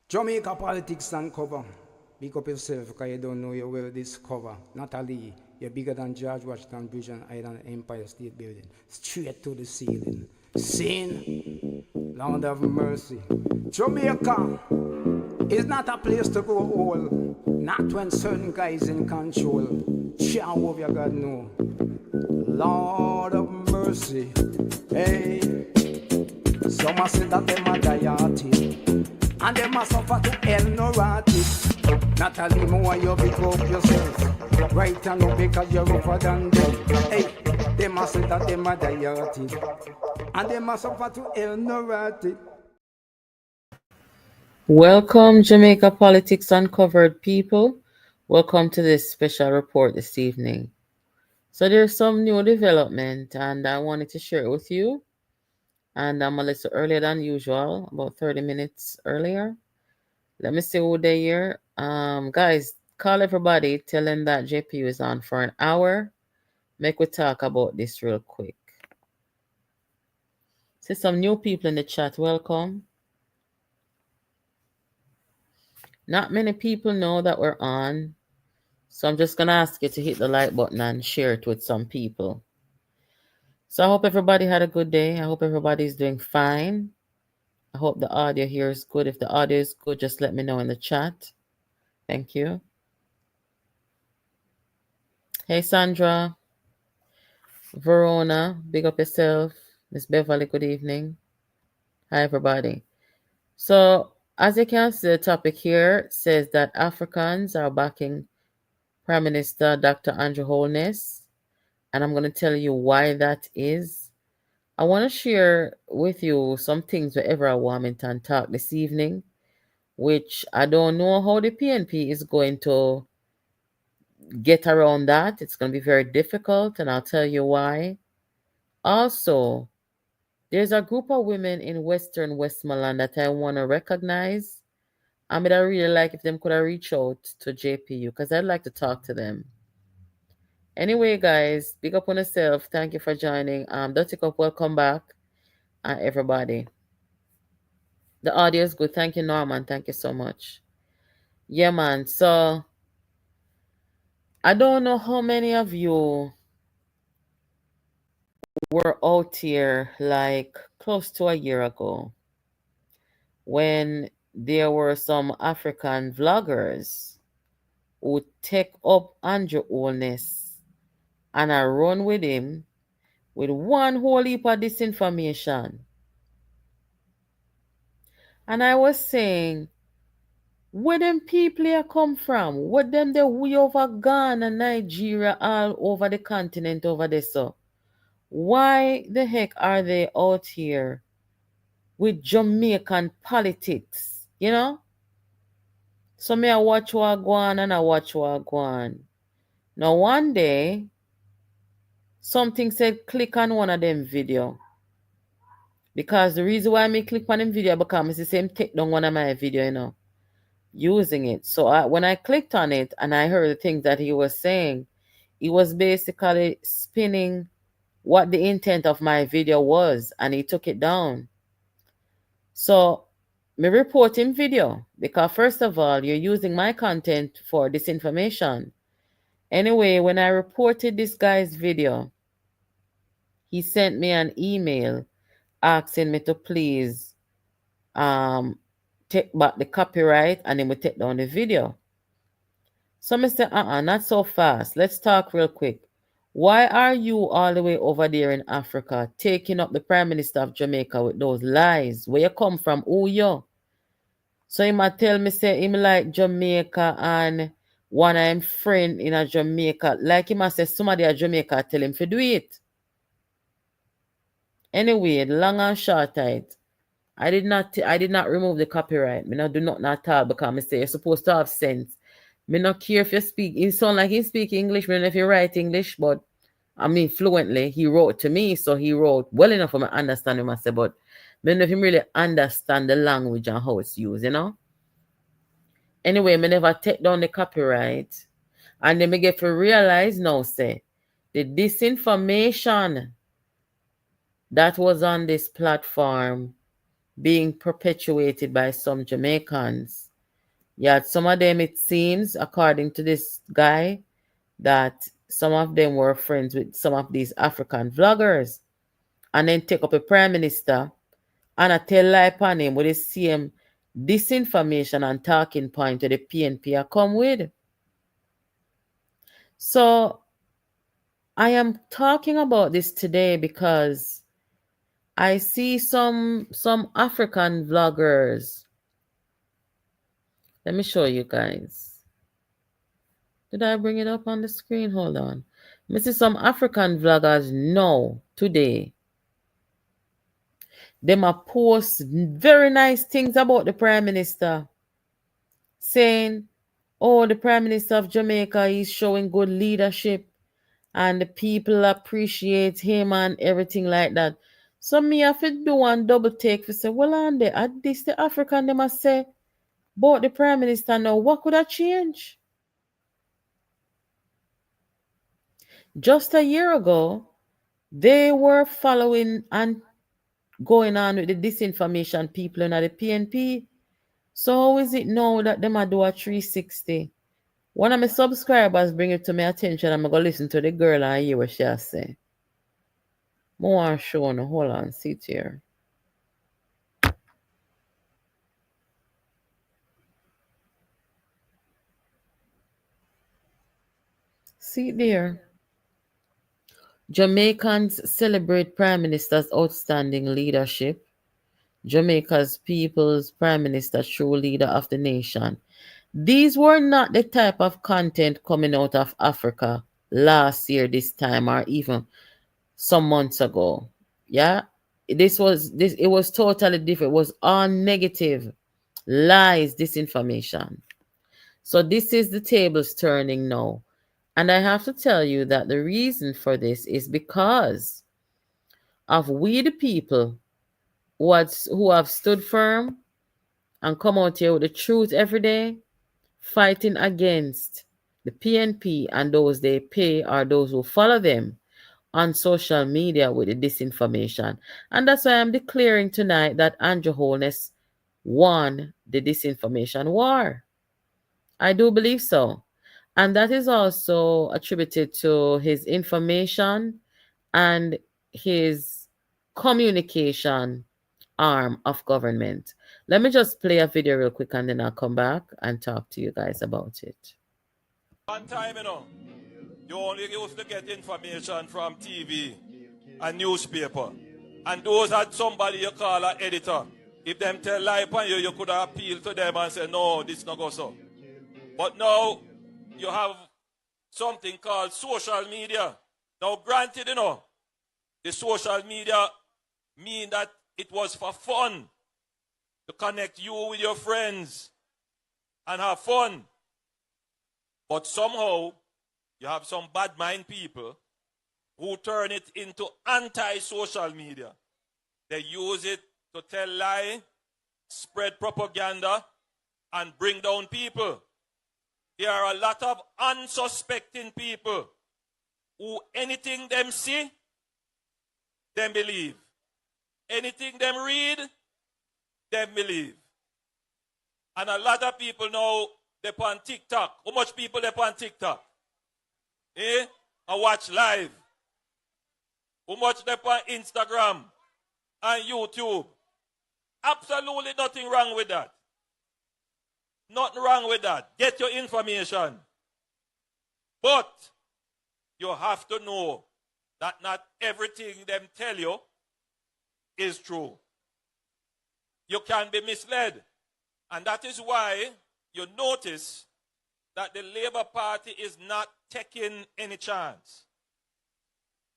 Jamaica politics and cover. Big up yourself, because you don't know you will discover. Natalie, you're bigger than George Washington Bridge and Island Empire State Building. Straight to the ceiling. Sin, Lord of mercy. Jamaica is not a place to grow old. Not when certain guys in control. Jehovah God know. Lord of mercy. Hey, some say that them are dieting. And them must suffer to hell no rotted. Natalie, more you big up yourself. Right and no because you're rougher than them. Hey, they must say that them are dieting. And they must suffer to hell no rotted. Welcome, Jamaica Politics Uncovered people. Welcome to this special report this evening. So there's some new development and I wanted to share it with you. And I'm a little earlier than usual, about 30 minutes earlier. Let me see who they here. Guys, call everybody, tell them that JPU is on for an hour. Make we talk about this real quick. See some new people in the chat. Welcome. Not many people know that we're on. So I'm just going to ask you to hit the like button and share it with some people. So I hope everybody had a good day. I hope everybody's doing fine. I hope the audio here is good. If the audio is good, just let me know in the chat. Thank you. Hey, Sandra. Verona, big up yourself. Miss Beverly, good evening. Hi, everybody. So as you can see, the topic here says that Africans are backing Prime Minister Dr. Andrew Holness. And I'm going to tell you why that is. I want to share with you some things with Everald Warmington talk this evening, which I don't know how the PNP is going to get around that. It's going to be very difficult, and I'll tell you why. Also, there's a group of women in Western Westmoreland that I want to recognize. I mean, I really like if them could have reached out to JPU because I'd like to talk to them. Anyway, guys, big up on yourself. Thank you for joining. Dirty Cup, welcome back, everybody. The audio is good. Thank you, Norman. Thank you so much. Yeah, man. So, I don't know how many of you were out here like close to a year ago when there were some African vloggers who take up Andrew Holness and I run with him with one whole heap of disinformation. And I was saying, where them people here come from? Where them they way over Ghana, Nigeria, all over the continent over there, so? Why the heck are they out here with Jamaican politics, you know? So me I watch what go on and I watch what go on. Now one day, something said click on one of them video. Because the reason why me click on them video because it's the same take down one of my video, you know, using it. So when I clicked on it and I heard the things that he was saying, he was basically spinning what the intent of my video was and he took it down. So me reporting video because first of all, you're using my content for disinformation. Anyway, when I reported this guy's video, he sent me an email asking me to please take back the copyright and then we take down the video. So I said, not so fast. Let's talk real quick. Why are you all the way over there in Africa taking up the Prime Minister of Jamaica with those lies? Where you come from? Who you? So he might tell me, say, him like Jamaica and one of him friend in a Jamaica. Like he must say somebody at Jamaica tell him to do it. Anyway, long and short it. I did not remove the copyright. Me not do not at all because I say you're supposed to have sense. Me not care if you speak. It sound like he speak English. Me don't know if you write English, but I mean fluently. He wrote to me, so he wrote well enough for me to understand him. I say, but me don't know if him really understand the language and how it's used, you know. Anyway, me never take down the copyright, and then me get to realize now, say the disinformation that was on this platform being perpetuated by some Jamaicans. Yeah, some of them, it seems, according to this guy, that some of them were friends with some of these African vloggers and then take up a prime minister and I tell lie upon him with the same disinformation and talking point to the PNP I come with. So I am talking about this today because I see some African vloggers. Let me show you guys. Did I bring it up on the screen? Hold on. Let me see some African vloggers now, today. Them a post very nice things about the Prime Minister. Saying, oh, the Prime Minister of Jamaica is showing good leadership and the people appreciate him and everything like that. So me have to do one double take to say, well, and there, at this the African they must say, but the Prime Minister now, what could have changed? Just a year ago, they were following and going on with the disinformation people in the PNP. So how is it now that them a do a 360? One of my subscribers bring it to my attention. I'm going to listen to the girl and hear what she has say. More show no. Hold on, sit here. See there. Jamaicans celebrate Prime Minister's outstanding leadership. Jamaica's people's Prime Minister, true leader of the nation. These were not the type of content coming out of Africa last year, this time, or even some months ago. Yeah, it was totally different. It was all negative, lies, disinformation. So this is the tables turning now. And I have to tell you that the reason for this is because of we the people who have stood firm and come out here with the truth every day, fighting against the PNP and those they pay or those who follow them on social media with the disinformation. And that's why I'm declaring tonight that Andrew Holness won the disinformation war. I do believe so. And that is also attributed to his information and his communication arm of government. Let me just play a video real quick and then I'll come back and talk to you guys about it. One time, you only used to get information from TV and newspaper. And those had somebody you call an editor. If them tell lie upon you, you could appeal to them and say, no, this not go so. But now, you have something called social media. Now, granted, the social media mean that it was for fun, to connect you with your friends and have fun. But somehow, you have some bad mind people who turn it into anti-social media. They use it to tell lies, spread propaganda, and bring down people. There are a lot of unsuspecting people who anything them see, them believe. Anything them read, them believe. And a lot of people now, they're on TikTok. How much people they're on TikTok? I watch live. How much they're on Instagram and YouTube? Absolutely nothing wrong with that. Nothing wrong with that. Get your information. But you have to know that not everything them tell you is true. You can be misled. And that is why you notice that the Labour Party is not taking any chance.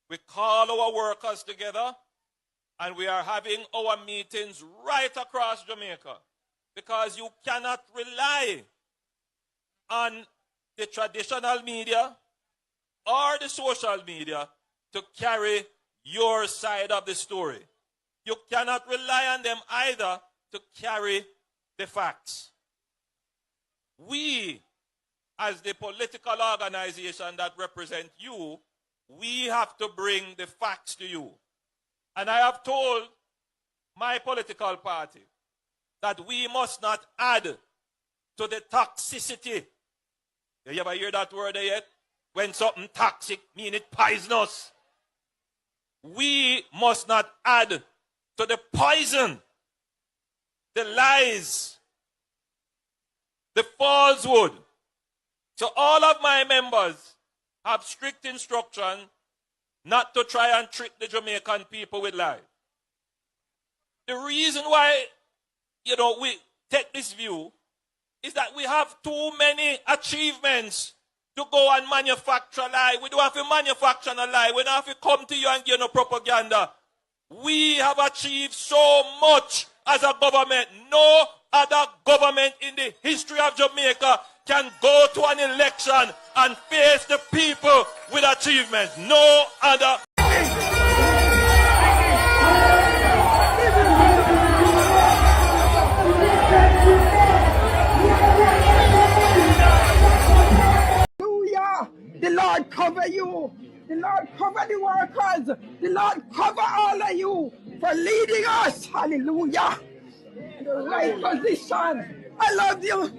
We call our workers together and we are having our meetings right across Jamaica because you cannot rely on the traditional media or the social media to carry your side of the story. You cannot rely on them either to carry the facts. We, as the political organization that represent you, we have to bring the facts to you. And I have told my political party, that we must not add to the toxicity. You ever hear that word yet? When something toxic mean it poisonous. We must not add to the poison, the lies, the falsehood. So all of my members have strict instruction not to try and trick the Jamaican people with lies. The reason why, we take this view is that we have too many achievements to go and manufacture a lie. We don't have to manufacture a lie. We don't have to come to you and give no propaganda. We have achieved so much as a government. No other government in the history of Jamaica can go to an election and face the people with achievements. No other. Hallelujah! The Lord cover you. The Lord cover the workers. The Lord cover all of you for leading us. Hallelujah! In the right position. I love you.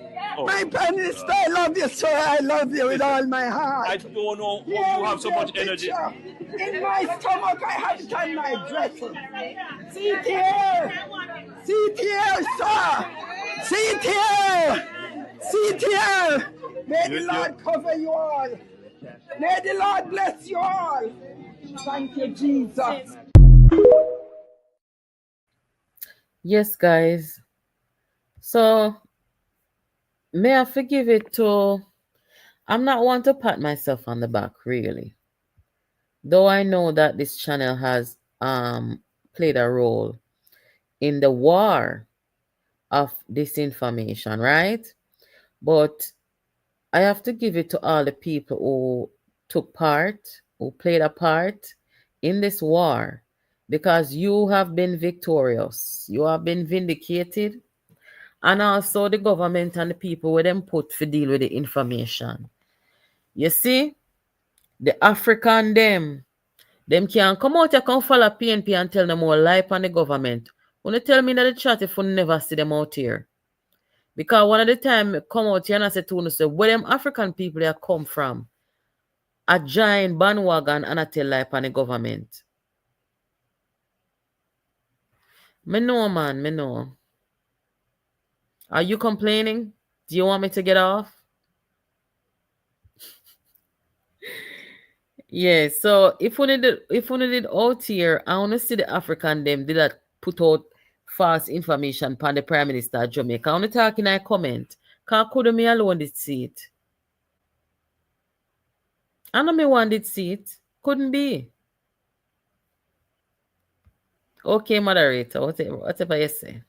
My Prime Minister, I love you, sir. I love you with all my heart. I don't know how you have so much energy. In my stomach, I have it on my dressing. See it here. See it here, sir. See it here. See it here. May the Lord cover you all. May the Lord bless you all. Thank you, Jesus. Yes, guys. So, may I forgive it to... I'm not one to pat myself on the back, really. Though I know that this channel has played a role in the war of disinformation, right? But I have to give it to all the people who took part, who played a part in this war, because you have been victorious. You have been vindicated. And also the government and the people where them put to deal with the information. You see, the African them can come out and come follow PNP and tell them more lie on the government. When they tell me that the chat if you never see them out here. Because one of the time come out here and I say to say, where them African people they come from? A giant bandwagon and I tell lie on the government. Me know, man, me know. Are you complaining? Do you want me to get off? Yeah, so if we did out here, I want to see the African them did that put out false information upon the Prime Minister of Jamaica. I want to talk in a comment. Because could me alone did see it. I know me one did see it. Couldn't be. Okay, moderator, whatever you say.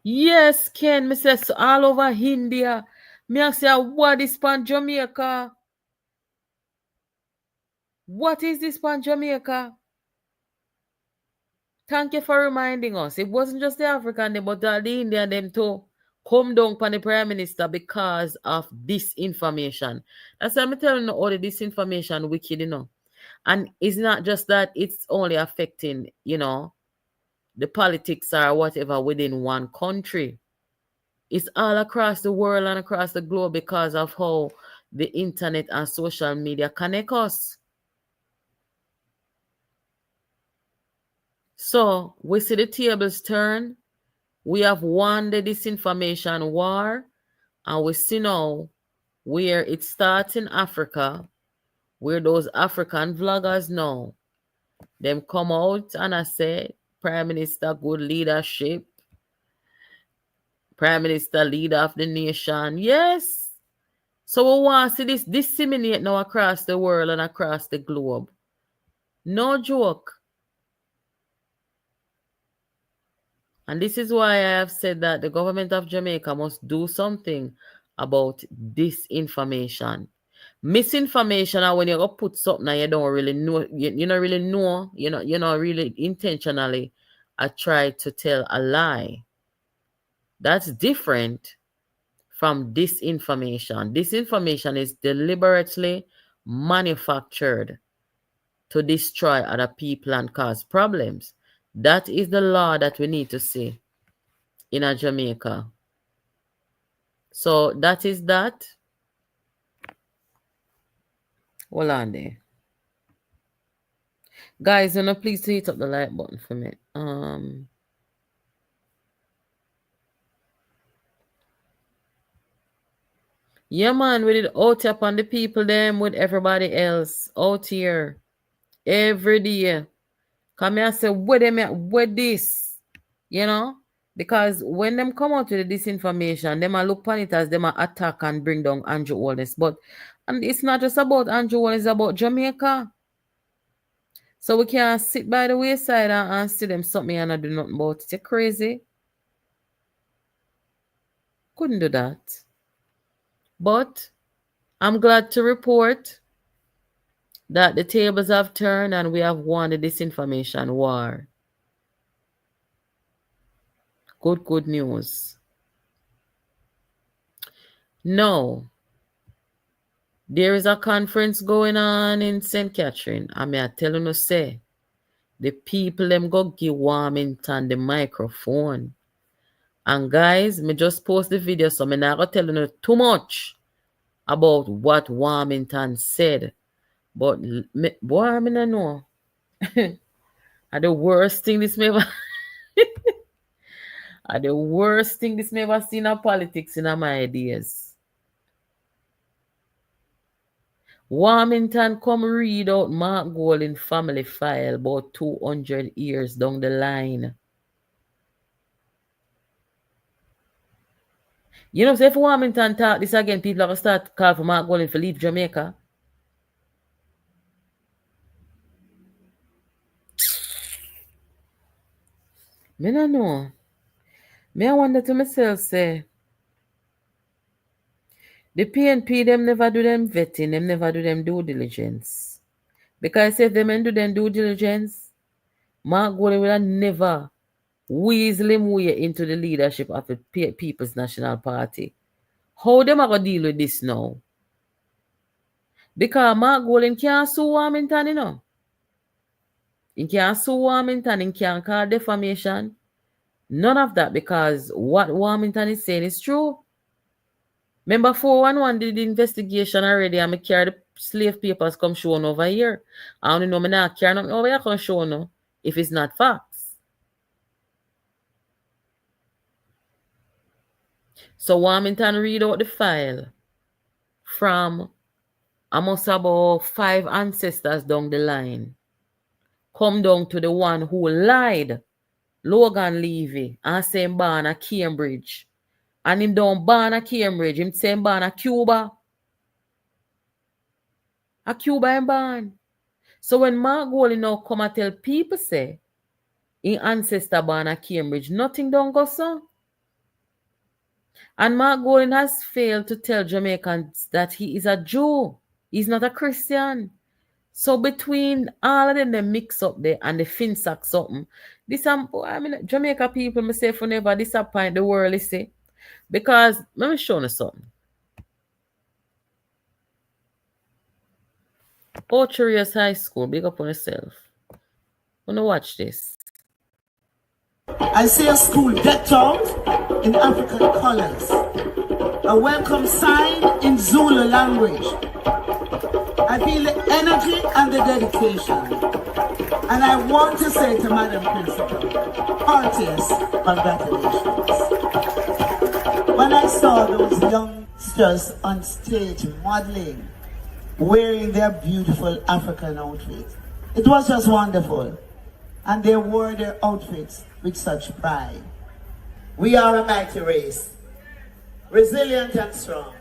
Yes, Ken, me says all over India. Me I say what is pan Jamaica? What is this pan Jamaica? Thank you for reminding us. It wasn't just the African them, but the Indian them too come down upon the Prime Minister because of disinformation. That's why I'm telling you all the disinformation wicked, And it's not just that it's only affecting, the politics or whatever within one country. It's all across the world and across the globe because of how the internet and social media connect us. So we see the tables turn. We have won the disinformation war, and we see now where it starts in Africa, where those African vloggers now, them come out and I say, Prime Minister, good leadership. Prime Minister, leader of the nation. Yes. So we want to see this disseminate now across the world and across the globe. No joke. And this is why I have said that the government of Jamaica must do something about disinformation. Misinformation, and when you go put something and you don't really know, you don't really know, you're not really intentionally try to tell a lie. That's different from disinformation. Disinformation is deliberately manufactured to destroy other people and cause problems. That is the law that we need to see in a Jamaica. So that is that. Hold on there. Guys, please hit up the like button for me. Yeah, man, we did out up on the people them with everybody else out here every day. Come here, say what them what this, you know? Because when them come out with the disinformation, them a look upon it as them a attack and bring down Andrew Holness. But and it's not just about Andrew Holness, it's about Jamaica. So we can't sit by the wayside and see them something and not do nothing about it. You're crazy. Couldn't do that. But I'm glad to report that the tables have turned and we have won the disinformation war. Good news. No. There is a conference going on in St. Catherine. I mean, I tell you, say, the people them go give Warmington the microphone. And guys, me just post the video, so me not gonna tell you too much about what Warmington said. But boy, I mean, I know. And the worst thing this may ever and the worst thing this may ever seen in politics in my ideas. Warmington come read out Mark Golding family file about 200 years down the line. You know, so if Warmington talk this again, people are going to start call for Mark Golding to leave Jamaica. Me no know. Me I wonder to myself, say, the PNP, them never do them vetting, them never do them due diligence. Because if them do them due diligence, Mark Golding will never weasel him way into the leadership of the People's National Party. How them are going to deal with this now? Because Mark Golding can't sue Warmington, you know. He can't sue Warmington, he can't call defamation. None of that, because what Warmington is saying is true. Remember 411 did the investigation already and I carry the slave papers come showing over here. I only know me not carry nothing over here come show no if it's not facts. So Warmington read out the file from almost about 5 ancestors down the line. Come down to the one who lied, Logan Levy, and say him born at Cambridge. And him don't born at Cambridge, him say him born at Cuba. At Cuba him born. So when Mark Golding now come and tell people say, his ancestor born at Cambridge, nothing don't go so. And Mark Golding has failed to tell Jamaicans that he is a Jew. He's not a Christian. So between all of them, they mix up there and the finsack something. This Jamaica people, me say, for never disappoint the world, you see. Because let me show you something. Ocherius High School, big up on yourself. Wanna watch this? I see a school decked out in African colors. A welcome sign in Zulu language. I feel the energy and the dedication. And I want to say to Madam Principal, artists, congratulations. When I saw those youngsters on stage modeling, wearing their beautiful African outfits, it was just wonderful. And they wore their outfits with such pride. We are a mighty race, resilient and strong.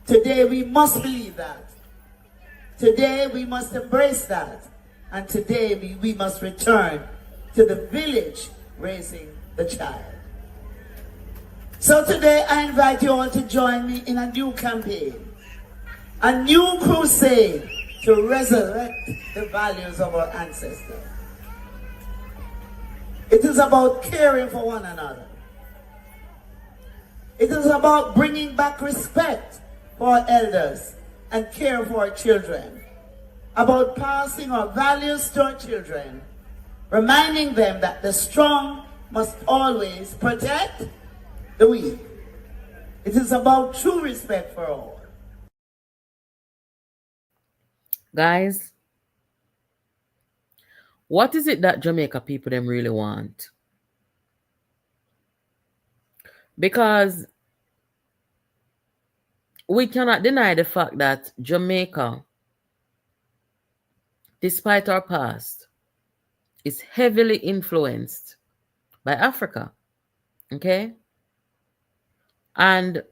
Today we must believe that. Today we must embrace that. And today we must return to the village raising the child. So today I invite you all to join me in a new campaign, a new crusade to resurrect the values of our ancestors. It is about caring for one another. It is about bringing back respect for our elders and care for our children. About passing our values to our children, reminding them that the strong must always protect the weak. It is about true respect for all. Guys, what is it that Jamaica people them really want? Because we cannot deny the fact that Jamaica, despite our past, is heavily influenced by Africa. Okay? And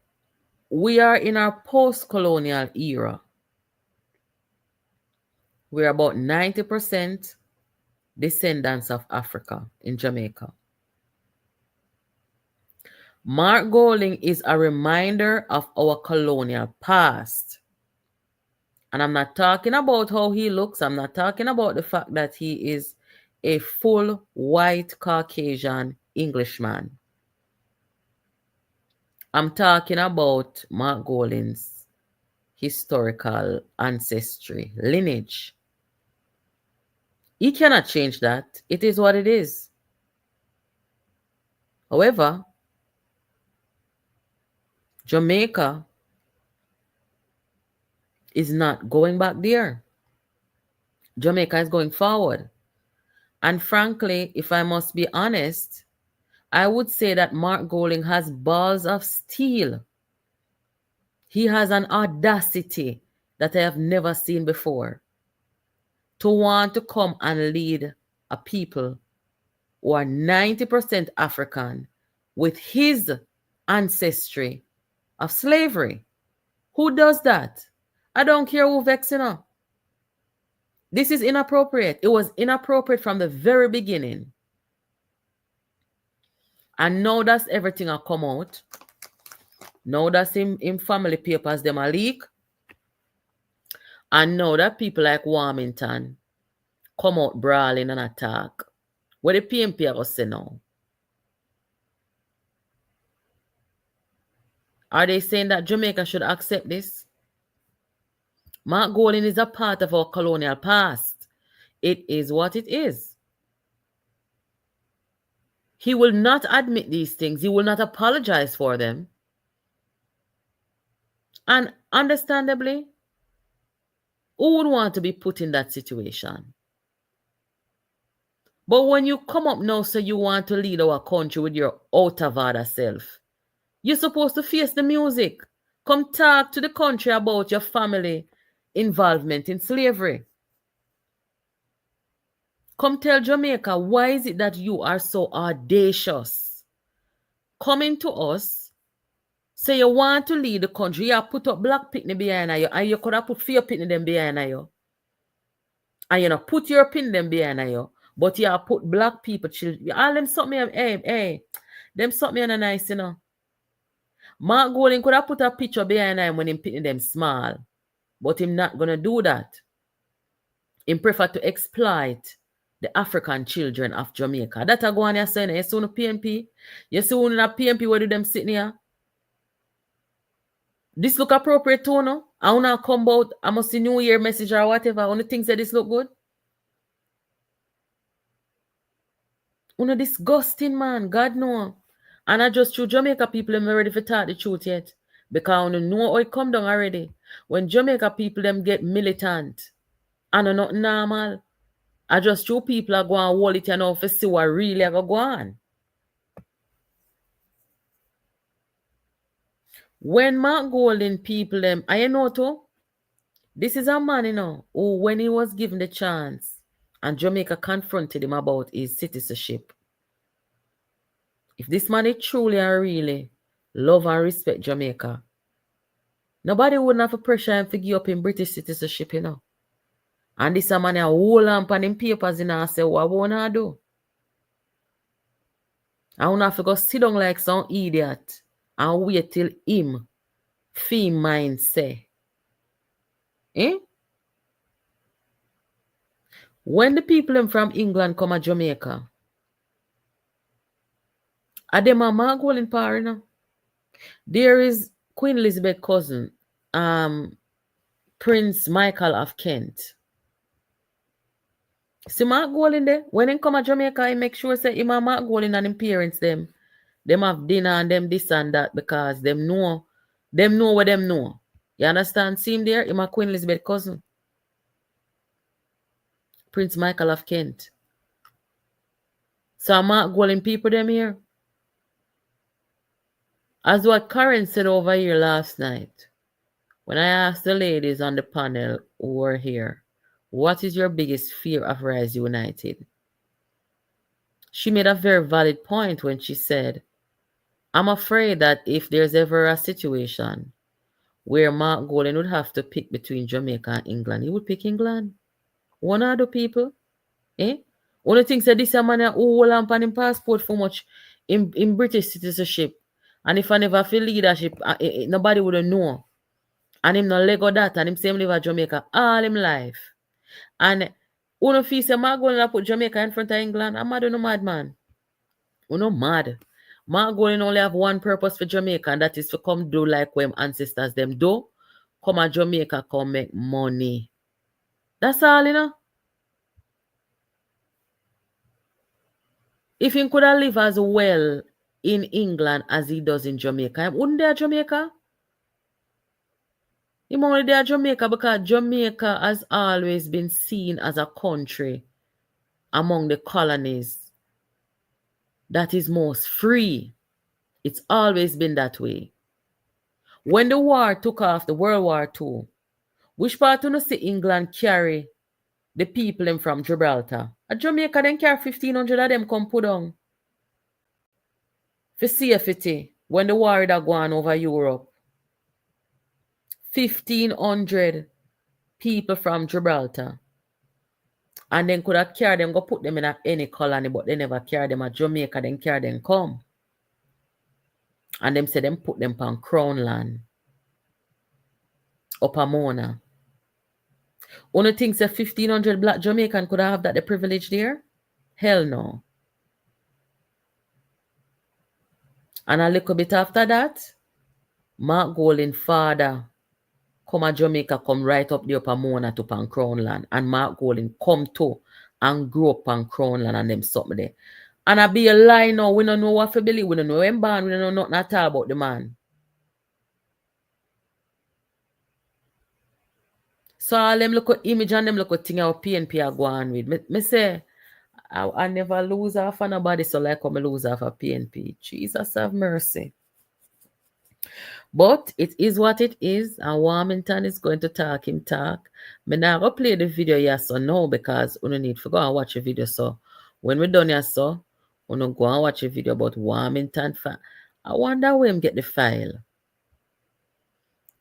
we are in our post-colonial era. We're about 90% descendants of Africa in Jamaica. Mark Golding is a reminder of our colonial past. And I'm not talking about how he looks. I'm not talking about the fact that he is a full white Caucasian Englishman. I'm talking about Mark Golding's historical ancestry, lineage. He cannot change that. It is what it is. However, Jamaica is not going back there. Jamaica is going forward. And frankly, if I must be honest, I would say that Mark Golding has balls of steel. He has an audacity that I have never seen before to want to come and lead a people who are 90% African with his ancestry of slavery. Who does that? I don't care who vexing her. This is inappropriate. It was inappropriate from the very beginning. And now that's everything I come out. Now that's in family papers them a leak. And now that people like Warmington come out brawling and attack. What the PMP are going to say now? Are they saying that Jamaica should accept this? Mark Golding is a part of our colonial past. It is what it is. He will not admit these things. He will not apologize for them. And understandably, who would want to be put in that situation? But when you come up now, so you want to lead our country with your out of order self, you're supposed to face the music. Come talk to the country about your family involvement in slavery. Come tell Jamaica, why is it that you are so audacious? Coming to us, say you want to lead the country, you put up black pitney behind you, and you could have put fear pitney them behind you. And you know, put your pin them behind you, but you have put black people, children, all them something, them something nice, you know. Mark Golding could have put a picture behind him when him pitney them small, but him not gonna do that. Him prefer to exploit the African children of Jamaica. That a go on here saying, you see on the PMP? You see on the PMP where do them sitting here? This look appropriate to no? I wanna come out, I must see New Year message or whatever. On the things that this look good. Una disgusting, man. God know. And I just through Jamaica people them ready for talk the truth yet. Because you know how it come down already. When Jamaica people them get militant and not normal. I just through people are going to hold it, you know, for see what really are going to go on. When Mark Golding people them, I know too, this is a man, you know, who when he was given the chance and Jamaica confronted him about his citizenship. If this man is truly and really love and respect Jamaica, nobody wouldn't have to pressure him to give up in British citizenship, you know. And this a man a hold on pan him papers, you know, and say, what wanna do? I wanna have to go sit down like some idiot and wait till him fee mind say. Eh? When the people them from England come to Jamaica, are them a Mark Golding power, you know? There is Queen Elizabeth's cousin, Prince Michael of Kent. See Mark Golding there? When he come to Jamaica, he make sure say him and Mark Golding and him parents them have dinner and them this and that because them know what them know. You understand? See him there? Him a Queen Elizabeth cousin. Prince Michael of Kent. So Mark Golding people them here. As what Karen said over here last night, when I asked the ladies on the panel who were here, what is your biggest fear of Rise United? She made a very valid point when she said, I'm afraid that if there's ever a situation where Mark Golding would have to pick between Jamaica and England, he would pick England. One of the people, eh? Only thing said this man who hold on him passport for much in British citizenship. And if I never feel leadership, nobody would know. And him no lego that, and him say him live at Jamaica all him life. And uno feel say Mark Golding put Jamaica in front of England. I'm mad, no mad man. Uno mad. Mark Golding only have one purpose for Jamaica, and that is to come do like when ancestors them do. Come to Jamaica, come make money. That's all, you know. If he could have live as well in England as he does in Jamaica, wouldn't there Jamaica? He only there Jamaica because Jamaica has always been seen as a country among the colonies that is most free. It's always been that way. When the war took off, the World War II, which part do you see England carry the people them from Gibraltar? At Jamaica, then carry 1,500 of them come put on for safety when the war had gone over Europe. 1,500 people from Gibraltar. And then could have carried them, go put them in any colony, but they never carry them at Jamaica, then carry them come. And them say them put them on Crown land. Upper Mona. Only thing say 1,500 black Jamaican could have that the privilege there? Hell no. And a little bit after that, Mark Golding father come to Jamaica, come right up the Upper Mona to pan Crown land. And Mark Golding come to and grow up on Crown land and them something there. And I be a lie now. We don't know what to believe. We don't know him born. We don't know nothing at all about the man. So all them look at image and them look at thing how PNP are going with. Me say, I never lose off of nobody, so like I'm lose off of PNP. Jesus have mercy. But it is what it is, and Warmington is going to talk him talk. Me now go play the video yes or no because we need to go and watch the video. So when we done yes so, we go and watch a video about Warmington. I wonder where him get the file.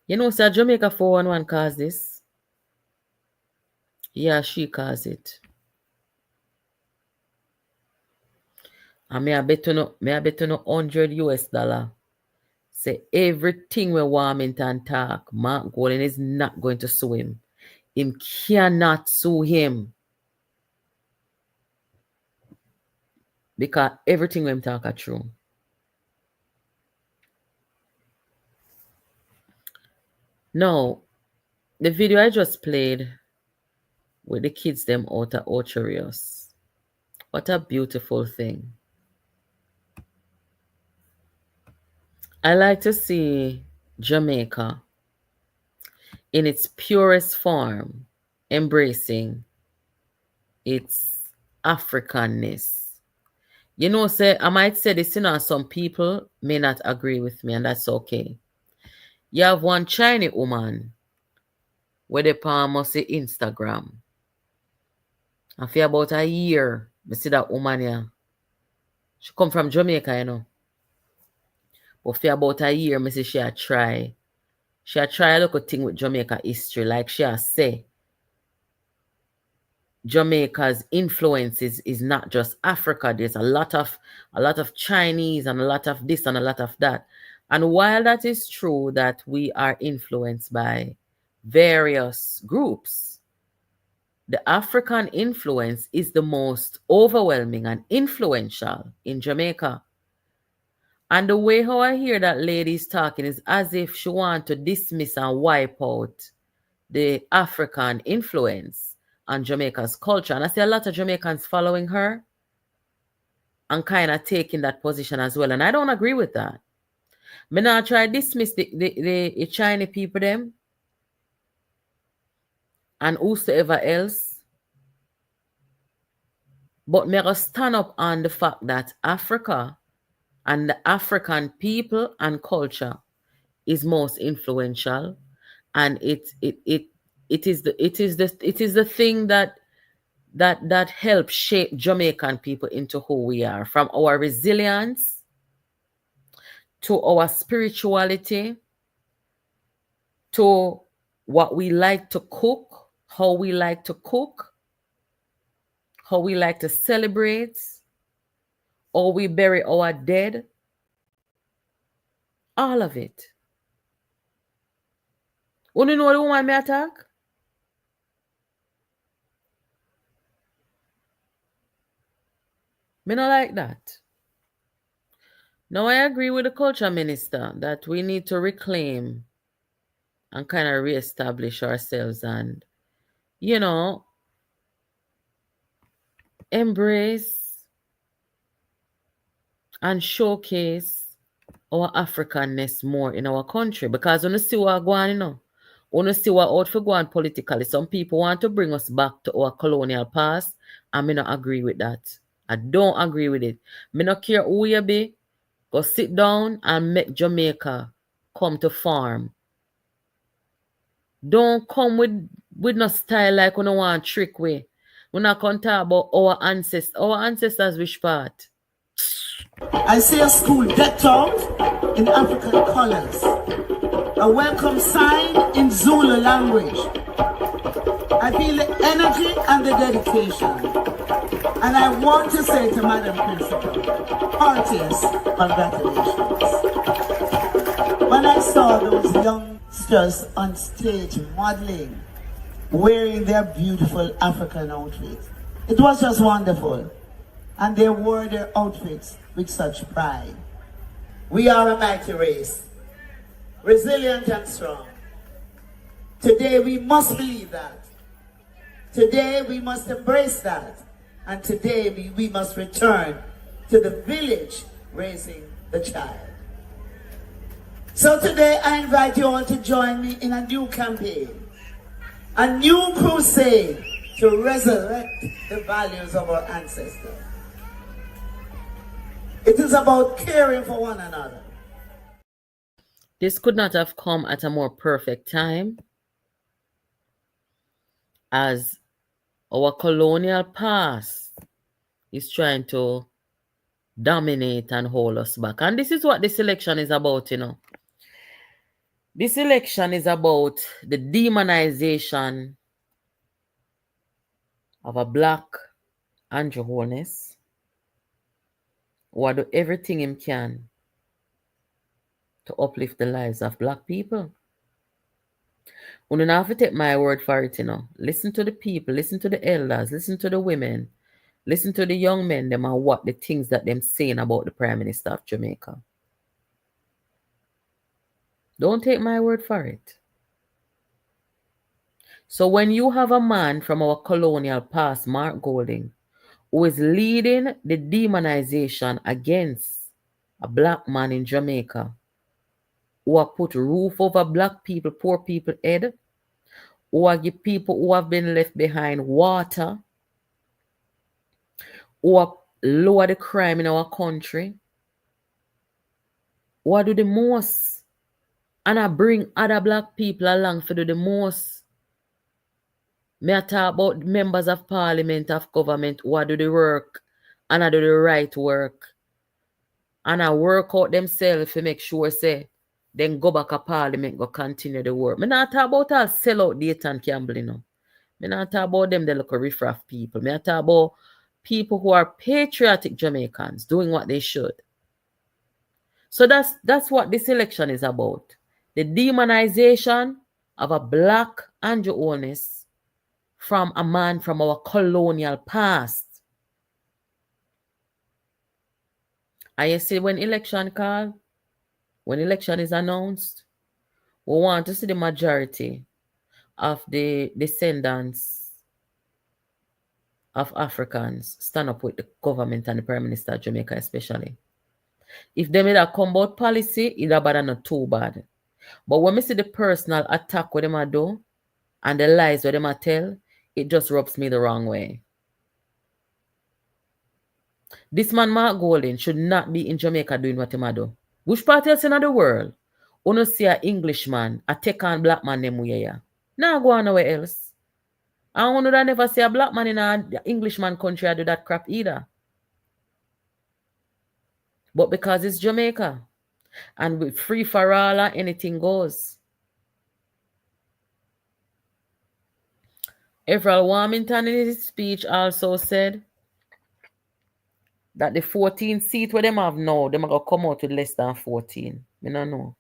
You know, sir, Jamaica 411 caused this. Yeah, she caused it. And I bet you no $100 say everything where Warmington talk, Mark Golding is not going to sue him. Him cannot sue him. Because everything when him talk are true. Now, the video I just played with the kids them out of Ocherios. What a beautiful thing. I like to see Jamaica in its purest form, embracing its Africanness. You know, say I might say this, you know, some people may not agree with me, and that's okay. You have one Chinese woman where the palm must say Instagram. And for about a year, I see that woman here. She come from Jamaica, you know. But for about a year, I see she a try. She a try a look at thing with Jamaica history. Like she a say, Jamaica's influence is not just Africa. There's a lot of Chinese and a lot of this and a lot of that. And while that is true that we are influenced by various groups, the African influence is the most overwhelming and influential in Jamaica. And the way how I hear that lady is talking is as if she wants to dismiss and wipe out the African influence. on Jamaica's culture. And I see a lot of Jamaicans following her and kind of taking that position as well. And I don't agree with that. Me not try dismiss the Chinese people them and whosoever else. But me go stand up on the fact that Africa and the African people and culture is most influential, and it is the thing that helps shape Jamaican people into who we are, from our resilience to our spirituality to what we like to cook, how we like to cook, how we like to celebrate, or we bury our dead. All of it. You know the woman me attack? Me not like that. Now I agree with the culture minister that we need to reclaim and kind of reestablish ourselves and, you know, embrace and showcase our Africanness more in our country. Because when you see what going on, you know, when you see what out for going politically, some people want to bring us back to our colonial past, and me not agree with that. I don't agree with it. Me not care who you be, go sit down and make Jamaica come to farm. Don't come with no style like we don't want trick way. We're not going to talk about our ancestors. Our ancestors which part? I see a school decked out in African colors, a welcome sign in Zulu language. I feel the energy and the dedication, and I want to say to Madam Principal, heartiest congratulations. When I saw those youngsters on stage modeling, wearing their beautiful African outfits, it was just wonderful. And they wore their outfits with such pride. We are a mighty race, resilient and strong. Today we must believe that. Today we must embrace that. And today we must return to the village raising the child. So today I invite you all to join me in a new campaign, a new crusade to resurrect the values of our ancestors. It is about caring for one another. This could not have come at a more perfect time, as our colonial past is trying to dominate and hold us back. And this is what this election is about, you know. This election is about the demonization of a black Andrew Holness, who do everything he can to uplift the lives of black people. You don't have to take my word for it, you know. Listen to the people, listen to the elders, listen to the women, listen to the young men, them and what the things that them saying about the Prime Minister of Jamaica. Don't take my word for it. So when you have a man from our colonial past, Mark Golding, who is leading the demonization against a black man in Jamaica, who have put roof over black people, poor people head, who are give people who have been left behind water, who have lower the crime in our country, who are do the most, and I bring other black people along to do the most. Me I talk about members of parliament, of government, who are do the work, and I do the right work. And I work out themselves to make sure, say, then go back to parliament, go continue the work. Me not talk about all sell out date and Campbell, you know. Me not talk about them, they look a riffraff people. Me talk about people who are patriotic Jamaicans doing what they should. So that's what this election is about. The demonization of a black Andrew Holness from a man from our colonial past. And you see, when election call, when election is announced, we want to see the majority of the descendants of Africans stand up with the government and the Prime Minister of Jamaica especially. If them had come about policy, it would have not too bad. But when we see the personal attack what them a do and the lies what them a tell, it just rubs me the wrong way. This man Mark Golden should not be in Jamaica doing what him a do. Which part else in the world? Uno see a Englishman a take on black man them way ya. Nah go on nowhere else. I want to never see a black man in a Englishman country I do that crap either. But because it's Jamaica and with free for all, anything goes. Everald Warmington in his speech also said that the 14 seat where them have now, them are going to come out with less than 14. I don't know.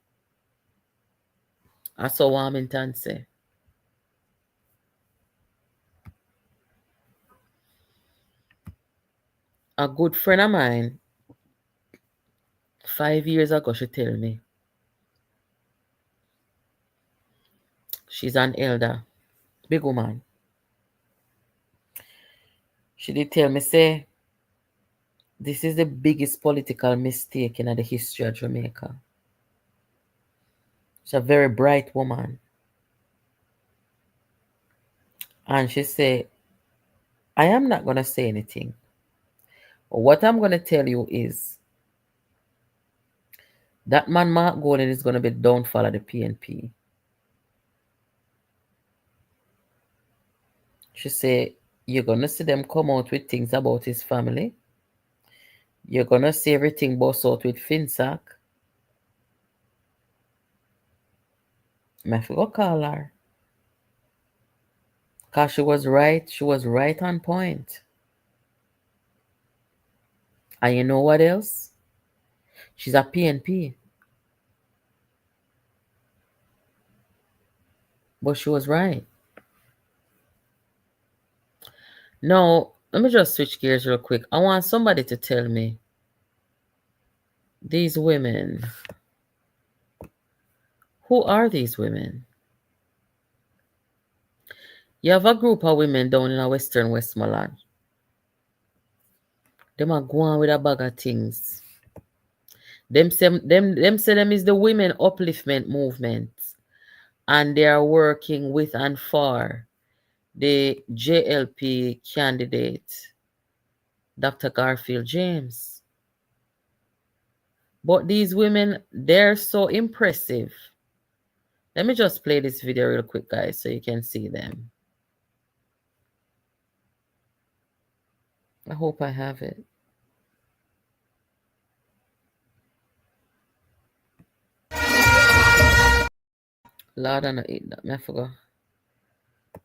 That's what Warmington say. A good friend of mine, 5 years ago, she tell me. She's an elder, big woman. She did tell me, say, this is the biggest political mistake in the history of Jamaica. She's a very bright woman. And she said, I am not going to say anything. But what I'm going to tell you is that man Mark Golden is going to be the downfall of the PNP. She said, you're going to see them come out with things about his family. You're going to see everything bust out with Finsack. I forgot to call her. Because she was right. She was right on point. And you know what else? She's a PNP. But she was right. Now, let me just switch gears real quick. I want somebody to tell me, these women, who are these women? You have a group of women down in a Western Westmoreland. Them are going with a bag of things. Them say them is the women upliftment movement. And they are working with and for the JLP candidate, Dr. Garfield James. But these women, they're so impressive. Let me just play this video real quick, guys, so you can see them. I hope I have it. Lord, I don't eat that. I forgot.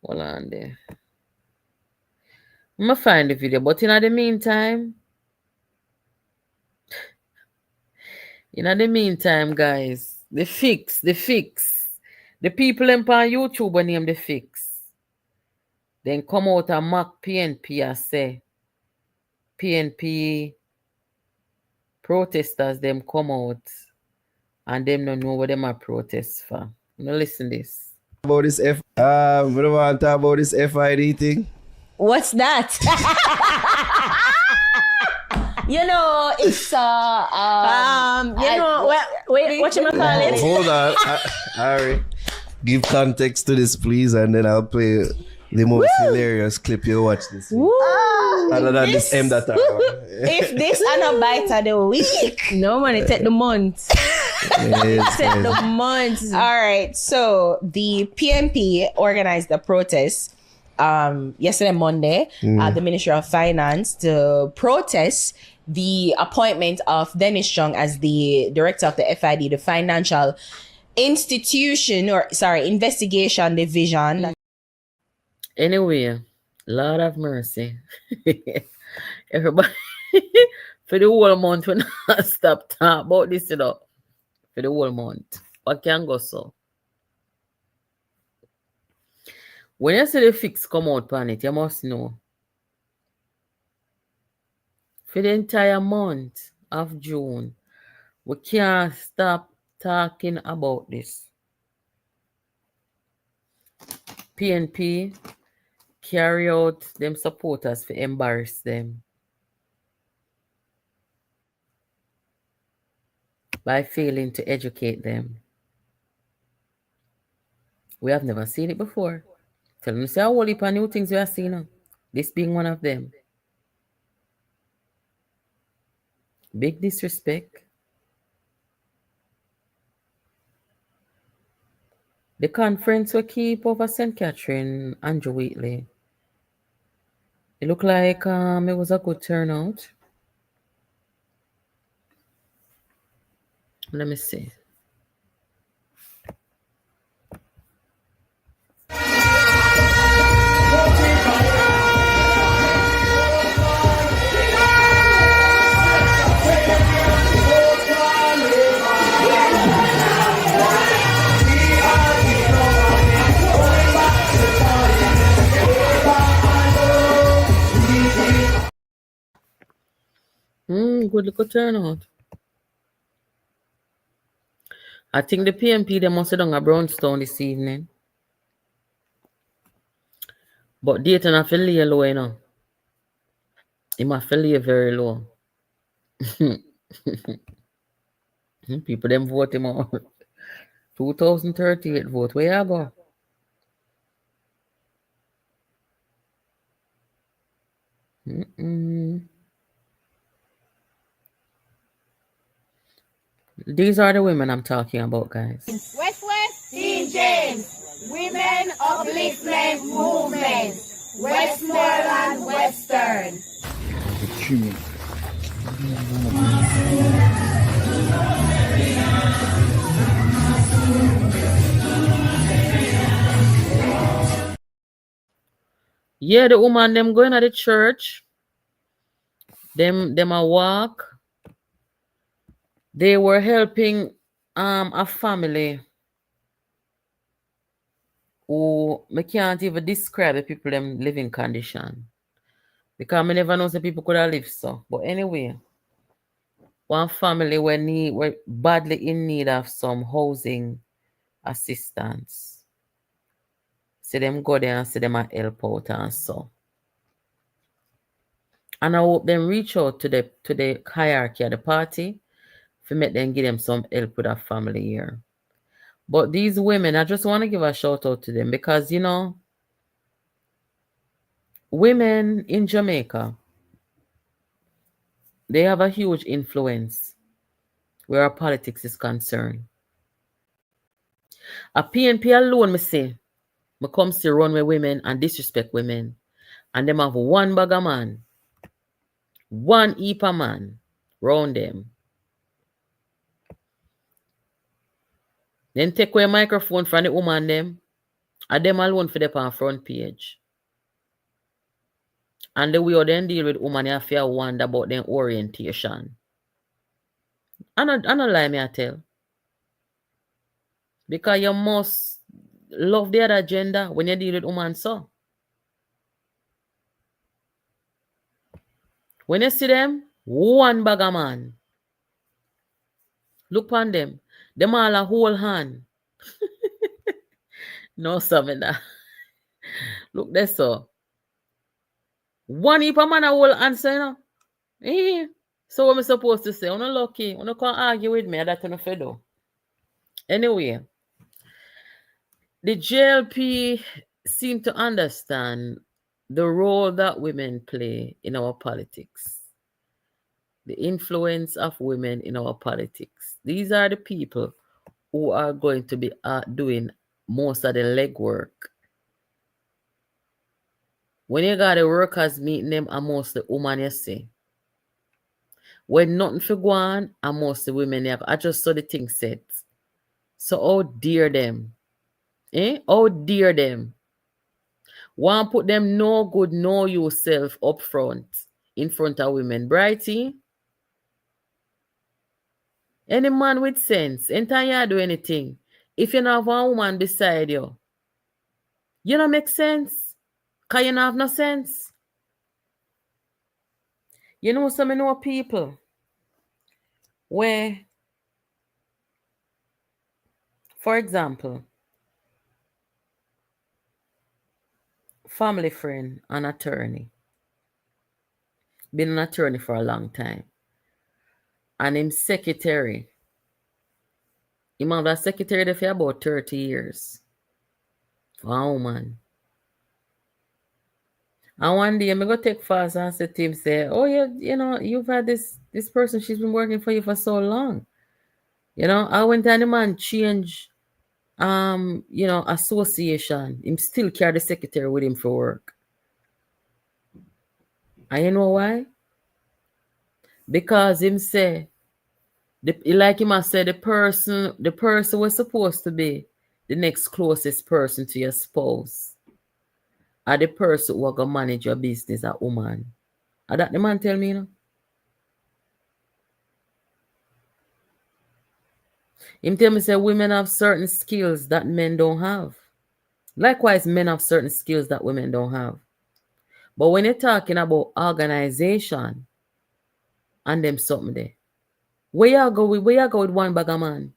Hold on there. I'm going to find the video, but in the meantime, guys, the fix. The people on YouTube name the fix. Then come out and mock PNP and say, PNP protesters, them come out and them don't know what them are protest for. Now listen this. About this we don't want to talk about this FID thing. What's that? You know, it's wait, what you call it? Hold on, Harry. Give context to this, please, and then I'll play the most hilarious clip you watch this week. Other than this M that If this and a bite of the week, no man, it take the month. Take the month. All right, so the PNP organized a protest yesterday Monday at the Ministry of Finance to protest the appointment of Dennis Chung as the director of the FID, the Financial Investigation Division. Anyway, Lord have mercy. Everybody, for the whole month, when I stop talking about this, you know, for the whole month. What can go so? When you see the fix come out on it, you must know. For the entire month of June, we can't stop talking about this. PNP carry out them supporters to embarrass them by failing to educate them. We have never seen it before. Tell them, say, a whole heap of new things we have seen now. This being one of them. Big disrespect. The conference we keep over St. Catherine, Andrew Wheatley. It looked like it was a good turnout. Let me see. Good little turnout. I think the PMP, they must have done a Brownstone this evening. But Dayton have to lay low, you know. He must lay very low. People them vote him out. 2038 vote. Where you go? These are the women I'm talking about, guys. West St. James, Women Upliftment Movement, Westmoreland, Western. Yeah, the woman them going to the church. Them a walk. They were helping a family who I can't even describe the people them living condition. Because I never know the people could have lived so. But anyway, one family were badly in need of some housing assistance. See them go there and see them a help out and so. And I hope them reach out to the hierarchy of the party to make them give them some help with that family here. But these women, I just want to give a shout out to them because, you know, women in Jamaica, they have a huge influence where our politics is concerned. A PNP alone, me say, me come to run with women and disrespect women. And them have one bag of man, one heap of man round them. Then take away a microphone from the woman them, and them alone for the on front page. And the way you then deal with women, you have to wonder about their orientation. I don't lie, me I tell. Because you must love the other gender when you deal with women so. When you see them, one bag of man. Look on them. Them all a whole hand. No, something that. Look there, so. One heap of man a whole answer, you know. Eh. So what am I supposed to say? I'm not lucky. I'm not going to argue with me. That's not fair though. Anyway. The JLP seem to understand the role that women play in our politics. The influence of women in our politics. These are the people who are going to be doing most of the legwork. When you got the workers meeting them, and most the women you see. When nothing for go on, and most the women you have. I just saw the thing set. So how dare them? How dare them? Want put them no good, know yourself up front, in front of women. Brighty? Any man with sense, anytime you do anything, if you don't have one woman beside you, you don't make sense. Because you don't have no sense. You know, some know people where, for example, family friend, an attorney. Been an attorney for a long time. And him secretary. Him have that secretary there for about 30 years. For a woman. And one day, I go take fast and say to him, say, oh, you know, you've had this person, she's been working for you for so long. You know, I went and the man change, association. Him still carry the secretary with him for work. And you know why? Because him say, like him has said, the person was supposed to be the next closest person to your spouse. Or the person who going to manage your business, a woman. And that the man tell me, you know. Him tell me say women have certain skills that men don't have. Likewise, men have certain skills that women don't have. But when you're talking about organization and them something there, where you go with one bag of man?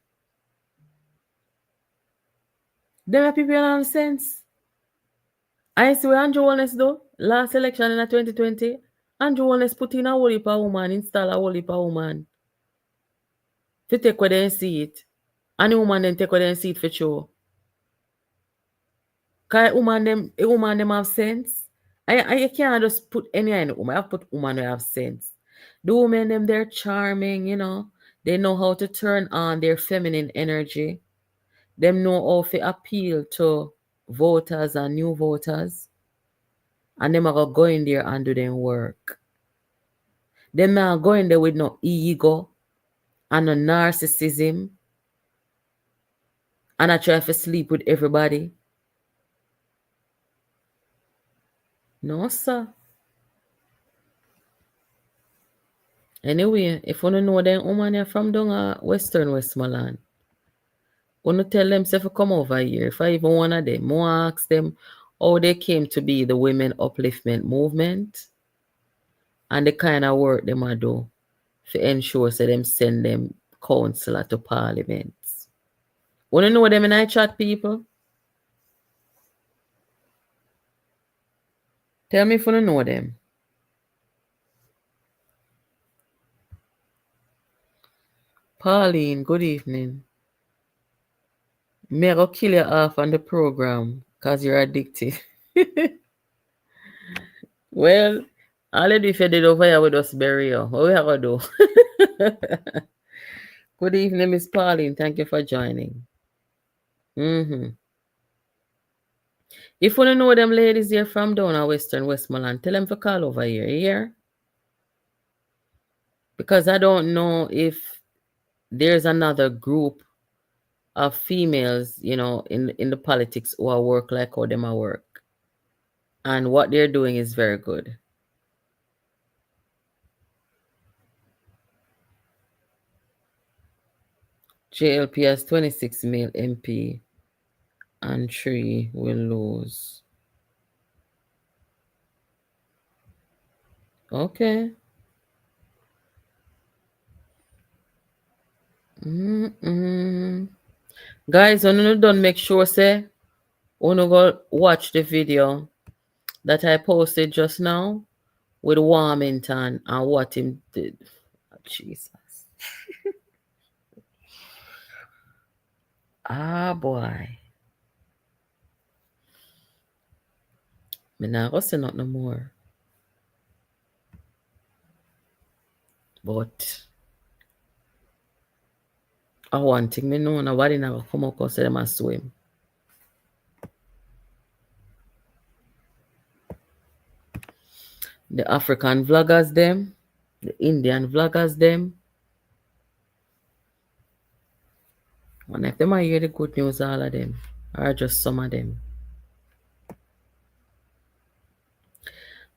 Them are people have sense. I see what Andrew Holness do. Last election in 2020, Andrew Holness put in a whole heap of woman, install a whole heap of woman. To take where they see it. And the woman then take where they see it for sure. Because a woman them have sense. I can't just put any in the woman. I have put woman who have sense. The women them, they're charming, you know. They know how to turn on their feminine energy. Them know how to appeal to voters and new voters. And them are going to go in there and do them work. Them not going there with no ego and no narcissism. And I try to sleep with everybody. No, sir. Anyway, if you don't know them woman are from down Western Westmoreland, you tell them to come over here. If I even one of them, I ask them how they came to be the women upliftment movement and the kind of work them a do to ensure so them send them councillor to parliament. Want to know them in I chat, people? Tell me if you don't know them. Pauline, good evening. May I go kill you off on the program because you're addicted. Well, all I do if you did over here with us, bury you. What we have to do? Good evening, Miss Pauline. Thank you for joining. If you want to know them ladies here from down at Western Westmoreland, tell them to call over here. You hear? Because I don't know if there's another group of females, you know, in the politics who are work like how them are work. And what they're doing is very good. JLP has 26 male MP and 3 will lose. Okay. Guys, when you done, make sure say you go watch the video that I posted just now with Warmington and what him did. Oh, Jesus. Boy. Me not gonna say not no more. But I want thing me know nobody never come up and say them a swim. The African vloggers them, the Indian vloggers them. And if them I hear the good news, all of them, or just some of them.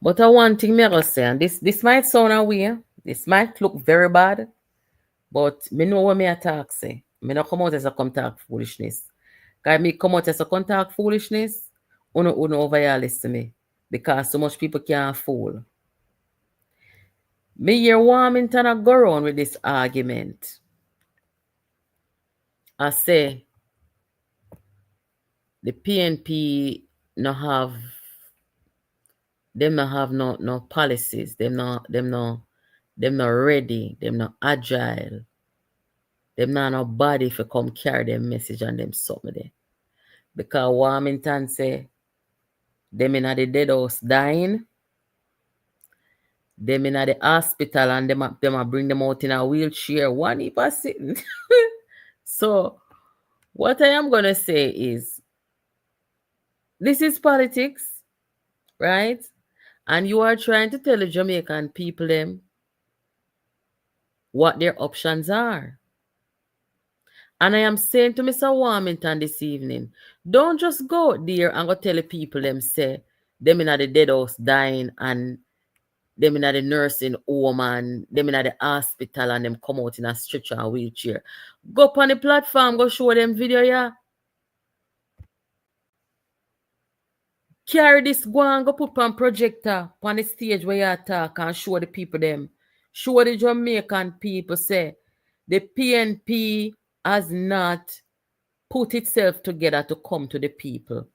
But I want thing me I say, and this might sound away, this might look very bad, but me know what me attack say. Me not come out as a come talk foolishness. Because me come out as a come talk foolishness, uno over here listen to me. Because so much people can't fool. Me hear Warmington a go around with this argument. I say the PNP no have them not have no policies. Them not ready. Them not agile. Them not no body for come carry them message and them something there. Because Warmington say them in the dead house dying. Them in the hospital and them bring them out in a wheelchair. One heap are sitting. So what I am gonna say is this is politics, right? And you are trying to tell the Jamaican people them what their options are. And I am saying to Mr. Warmington this evening, don't just go out there and go tell the people them say them in the dead house dying and them in the nursing home and them in the hospital and them come out in a stretcher and wheelchair. Go up on the platform, go show them video, yeah. Carry this, go and go put on projector on the stage where you talk and show the people them. Show the Jamaican people say the PNP has not put itself together to come to the people.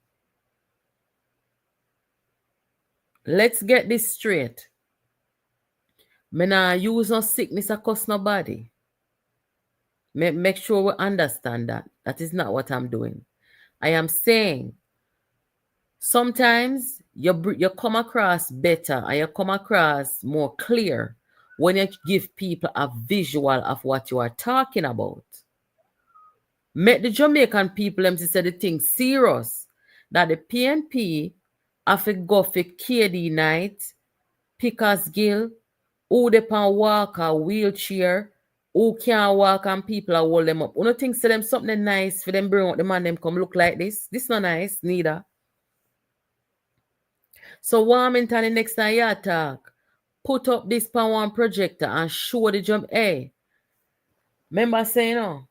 Let's get this straight. Me nah use no sickness across nobody. Make sure we understand that. That is not what I'm doing. I am saying sometimes you come across better and you come across more clear when you give people a visual of what you are talking about. Make the Jamaican people them to say the thing serious that the PNP have to go for KD night, Pickersgill, who they can walk a wheelchair, who can't walk and people are hold them up. You don't think say them something nice for them bring out the man them come look like this? This not nice, neither. So Warmington the next time you talk, put up this pan one projector and show the jump. Hey, remember saying no?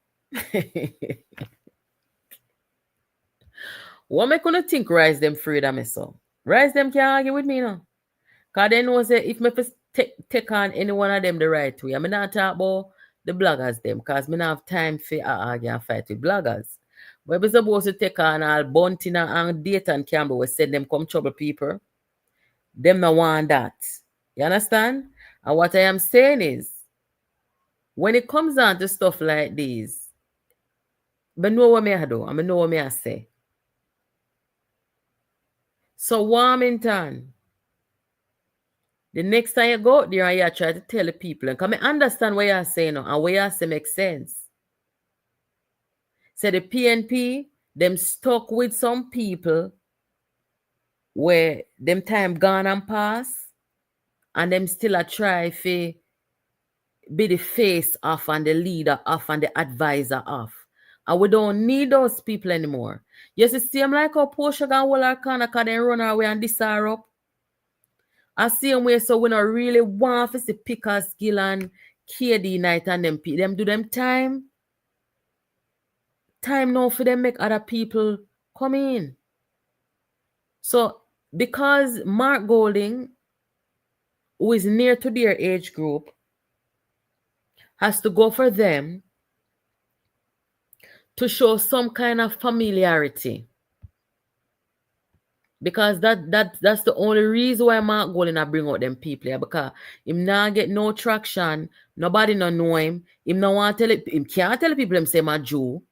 What make you think rise them freedom so? Rise them can't argue with me no. Cause they know say if me take on any one of them the right way, I mean not talk about the bloggers them, cause me not have time for argue and fight with bloggers. But we supposed to take on all Bunting and Dayton and Campbell, we send them come trouble people. Them no want that. You understand? And what I am saying is, when it comes down to stuff like this, I know what I do, I know what I say. So Warmington, the next time you go out there and you try to tell the people, and come and understand what you're saying now, and what you say makes sense. So the PNP, them stuck with some people where them time gone and pass, and them still a try to be the face off and the leader off and the advisor off. And we don't need those people anymore. You see them like how Portia and hold her corner because they run her away and diss her up. I see them way so we don't really want to see Pickersgill and KD night and them people. Them do them time. Time now for them make other people come in. So because Mark Golding, who is near to their age group, has to go for them to show some kind of familiarity. Because that's the only reason why Mark Golding bring out them people here. Because him not get no traction, nobody no know him. Him no want tell it, him can't tell people them say my Jew.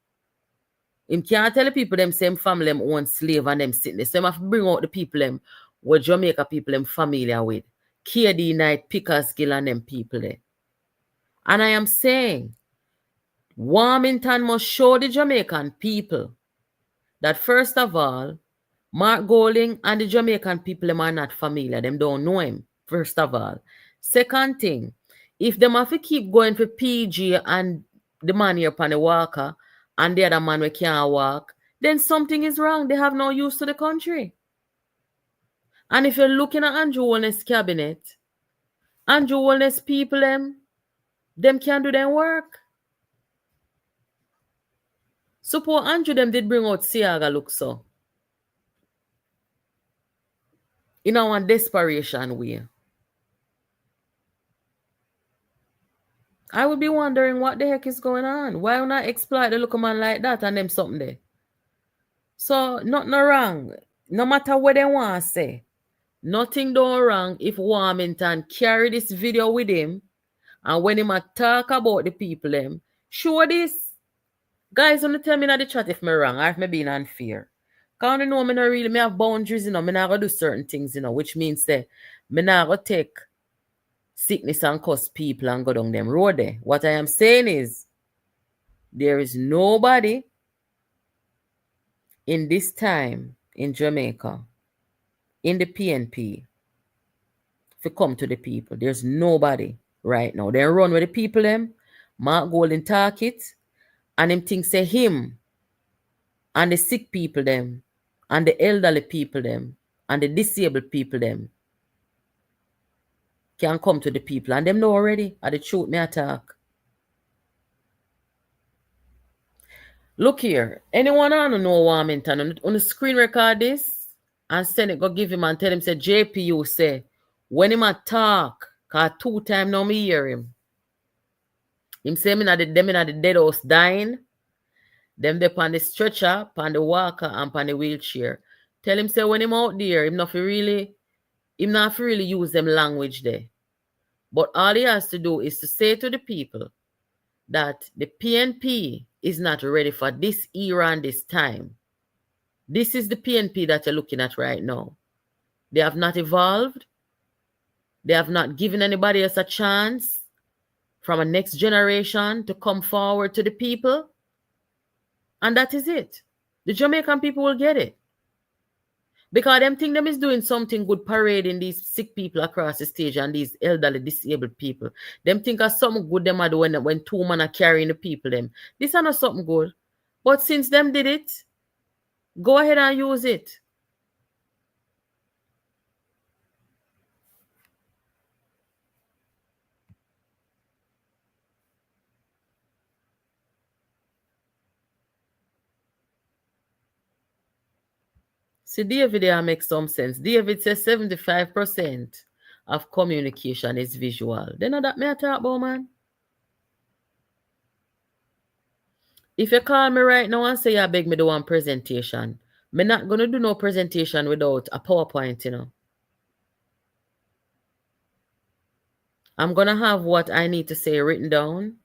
Him can't tell the people them same family them own slave and them sitting there. So him have to bring out the people them what Jamaica people them familiar with. KD Night, Pickersgill and them people there. And I am saying, Warmington must show the Jamaican people that first of all, Mark Golding and the Jamaican people them are not familiar. Them don't know him, first of all. Second thing, if them have to keep going for PG and the man here upon the walker and the other man we can't walk, then something is wrong. They have no use to the country. And if you're looking at Andrew Holness' cabinet, Andrew Holness people them can't do their work. Suppose Andrew them did bring out Siaga look so. In our desperation way. I would be wondering what the heck is going on. Why not exploit the local man like that and them something there? So, nothing wrong. No matter what they want to say. Nothing done wrong if Warmington carry this video with him and when him a talk about the people them, show this. Guys, don't tell me in the chat if me wrong or if me being unfair. Because you know me not really, me have boundaries, you know, me not gonna do certain things, you know, which means that me not gonna take sickness and cause people and go down them road there. What I am saying is, there is nobody in this time in Jamaica, in the PNP, to come to the people. There's nobody right now. They run with the people them, Mark Golden talk it, and them think say him and the sick people them, and the elderly people them, and the disabled people them can come to the people. And them know already, at the truth me attack. Look here, anyone on know Warmington, on the screen record this and send it, go give him and tell him, say, JPU say, when him a talk, cause 2 times now me hear him. Him say them in the dead house dying, them they on the stretcher, on the walker, and on the wheelchair. Tell him, say, when him out there, him not really use them language there. But all he has to do is to say to the people that the PNP is not ready for this era and this time. This is the PNP that you're looking at right now. They have not evolved. They have not given anybody else a chance from a next generation to come forward to the people. And that is it. The Jamaican people will get it. Because them think them is doing something good, parading these sick people across the stage and these elderly disabled people. Them think of something good them are doing when 2 men are carrying the people them. This is not something good. But since them did it, go ahead and use it. See, David here make some sense. David says 75% of communication is visual. Then know that me I talk about, man. If you call me right now and say you beg me do one presentation, me not gonna do no presentation without a PowerPoint, you know. I'm gonna have what I need to say written down,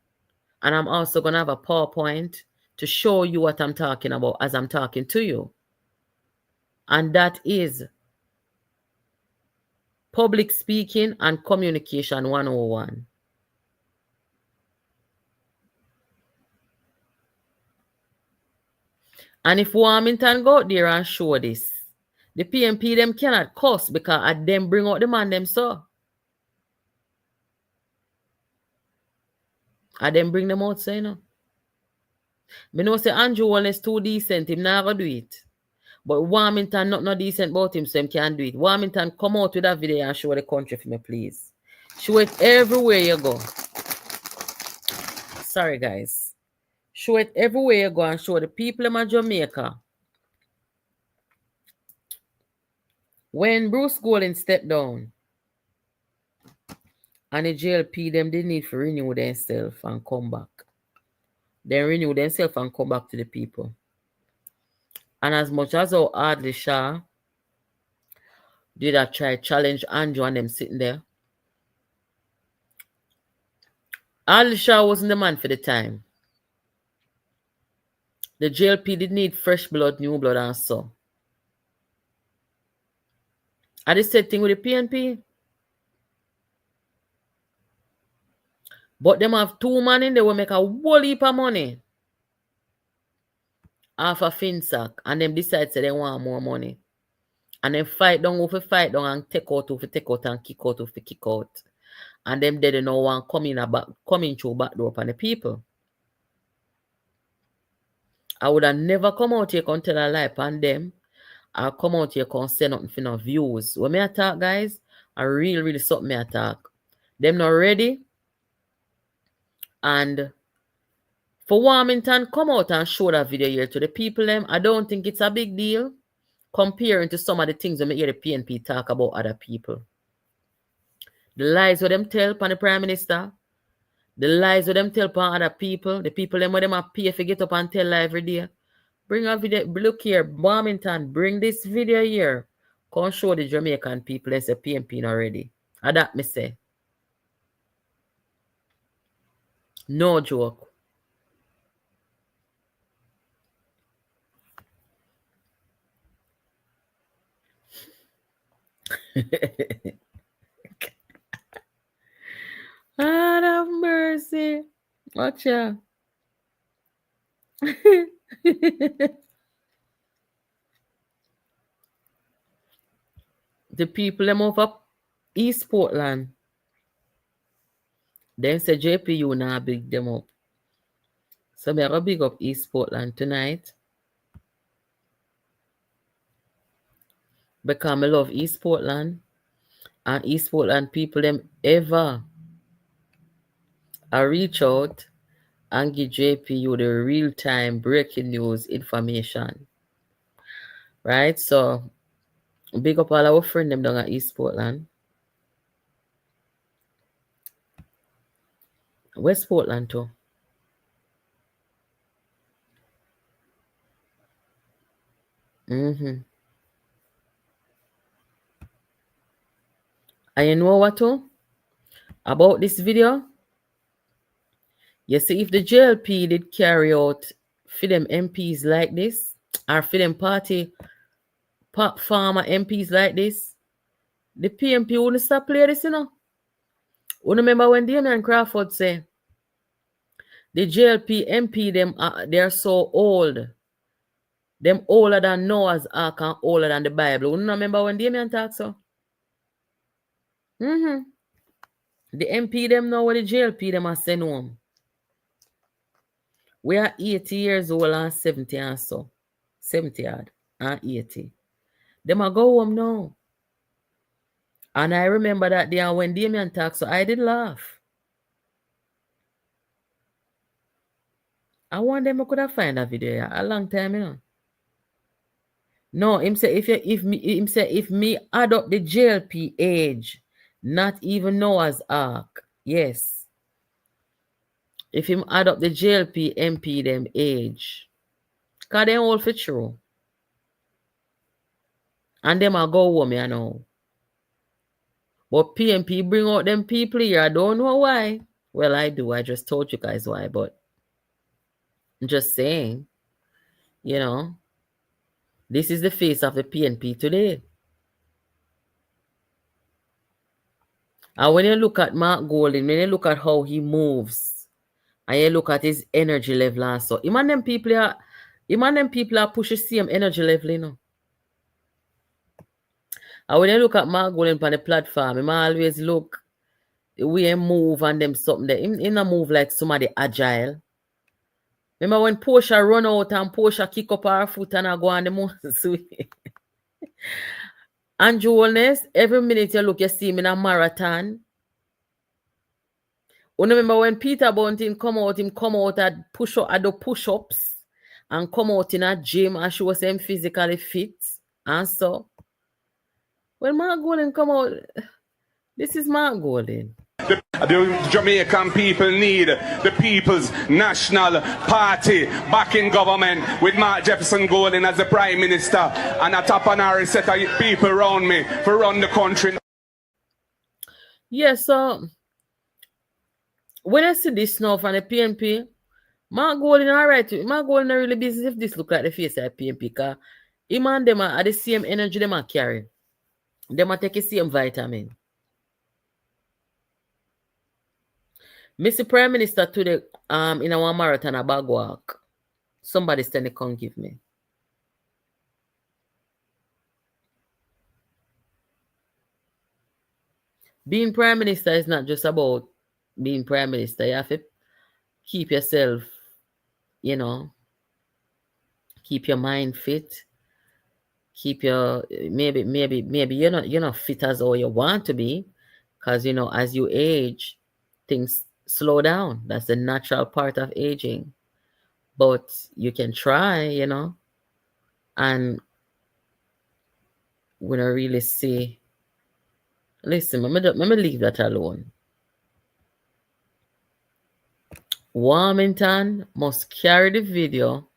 and I'm also gonna have a PowerPoint to show you what I'm talking about as I'm talking to you. And that is public speaking and communication 101. And if Warmington go out there and show this, the PNP them cannot cuss because at them bring out the man them so. At them bring them out so, you know. Me know say Andrew Holness too decent, him not gonna do it. But Warmington not decent about him, so him can't do it. Warmington, come out with that video and show the country for me, please. Show it everywhere you go. Sorry, guys. Show it everywhere you go and show the people in Jamaica. When Bruce Golden stepped down, and the JLP, them they need to renew themselves and come back. They renew themselves and come back to the people. And as much as how hardly Shaw did I try challenge Andrew and them sitting there, Hardly Shaw wasn't the man for the time. The JLP did need fresh blood, new blood, and so. Are the same thing with the PNP? But them have 2 men in there will make a whole heap of money. Half a finsack, and them decide say they want more money. And then fight down over fight down and take out over take out and kick out over kick out. And them they don't want coming through back door upon the people. I would have never come out here and tell a lie upon them. I'll come out here and say nothing for no views. When me attack, guys, I really something me attack. Them not ready. And for Warmington, come out and show that video here to the people them. I don't think it's a big deal comparing to some of the things that me hear the PNP talk about other people. The lies what them tell upon the Prime Minister, the lies what them tell upon other people, the people them what them have pay if you get up and tell lie every day. Bring a video, look here, Warmington, bring this video here. Can't show the Jamaican people and say PMP not ready. And that me say. No joke. God have mercy. Watch out. The people them over East Portland. Then say JPU now big them up. So me go big up East Portland tonight. Because I love East Portland. And East Portland people them ever I reach out and give JPU the real-time breaking news information. Right? So big up all our friends them down at East Portland. West Portland too. And you know what too? About this video? You see, if the JLP did carry out for them MPs like this, or for them party farmer MPs like this, the PMP wouldn't stop playing this, you know. You remember when Damien Crawford say, the JLP MP, them they're so old. Them older than Noah's Ark and older than the Bible. You remember when Damien talked so? The MP them know what the JLP them are sent home. We are 80 years old and 70 and so. 70 odd and 80. Them are go home now. And I remember that day when Damien talked, so I did laugh. I want them I could have find a video a long time, you know. No, him say if me add up the JLP age, not even Noah's Ark. Yes. If him add up the JLP MP them age. Cause they all for true. And them a go home, you know. But PMP bring out them people here. I don't know why. Well, I do. I just told you guys why, but I'm just saying, you know, this is the face of the PNP today. And when you look at Mark Golden, when you look at how he moves, and you look at his energy level and so, him and them people are push the same energy level, you know. And when you look at Mark Golden on the platform, he always look the way he move and them something there. He not move like somebody agile. Remember when Portia run out and Portia kick up her foot and I go on the mountains way. Andrew Holness, every minute you look, you see him in a marathon. You remember when Peter Bunting come out at the push-ups and come out in a gym and show him physically fit and so. When Mark Golden come out, this is Mark Golden. The Jamaican people need the People's National Party back in government with Mark Jefferson Golden as the Prime Minister and a top honorary set of people around me for run the country. Yes, so when I see this now from the PNP, Mark Golden alright. Mark Golden are really busy if this look like the face of PNP because him and them are the same energy them are carry. Them are take the same vitamin. Mr. Prime Minister today in our marathon a bag walk. Somebody stand and come give me. Being Prime Minister is not just about being Prime Minister. You have to keep yourself, you know, keep your mind fit. Keep your maybe you're not fit as all you want to be, because you know as you age, things slow down. That's the natural part of aging. But you can try, you know, and when I really see, listen, let me leave that alone. Warmington must carry the video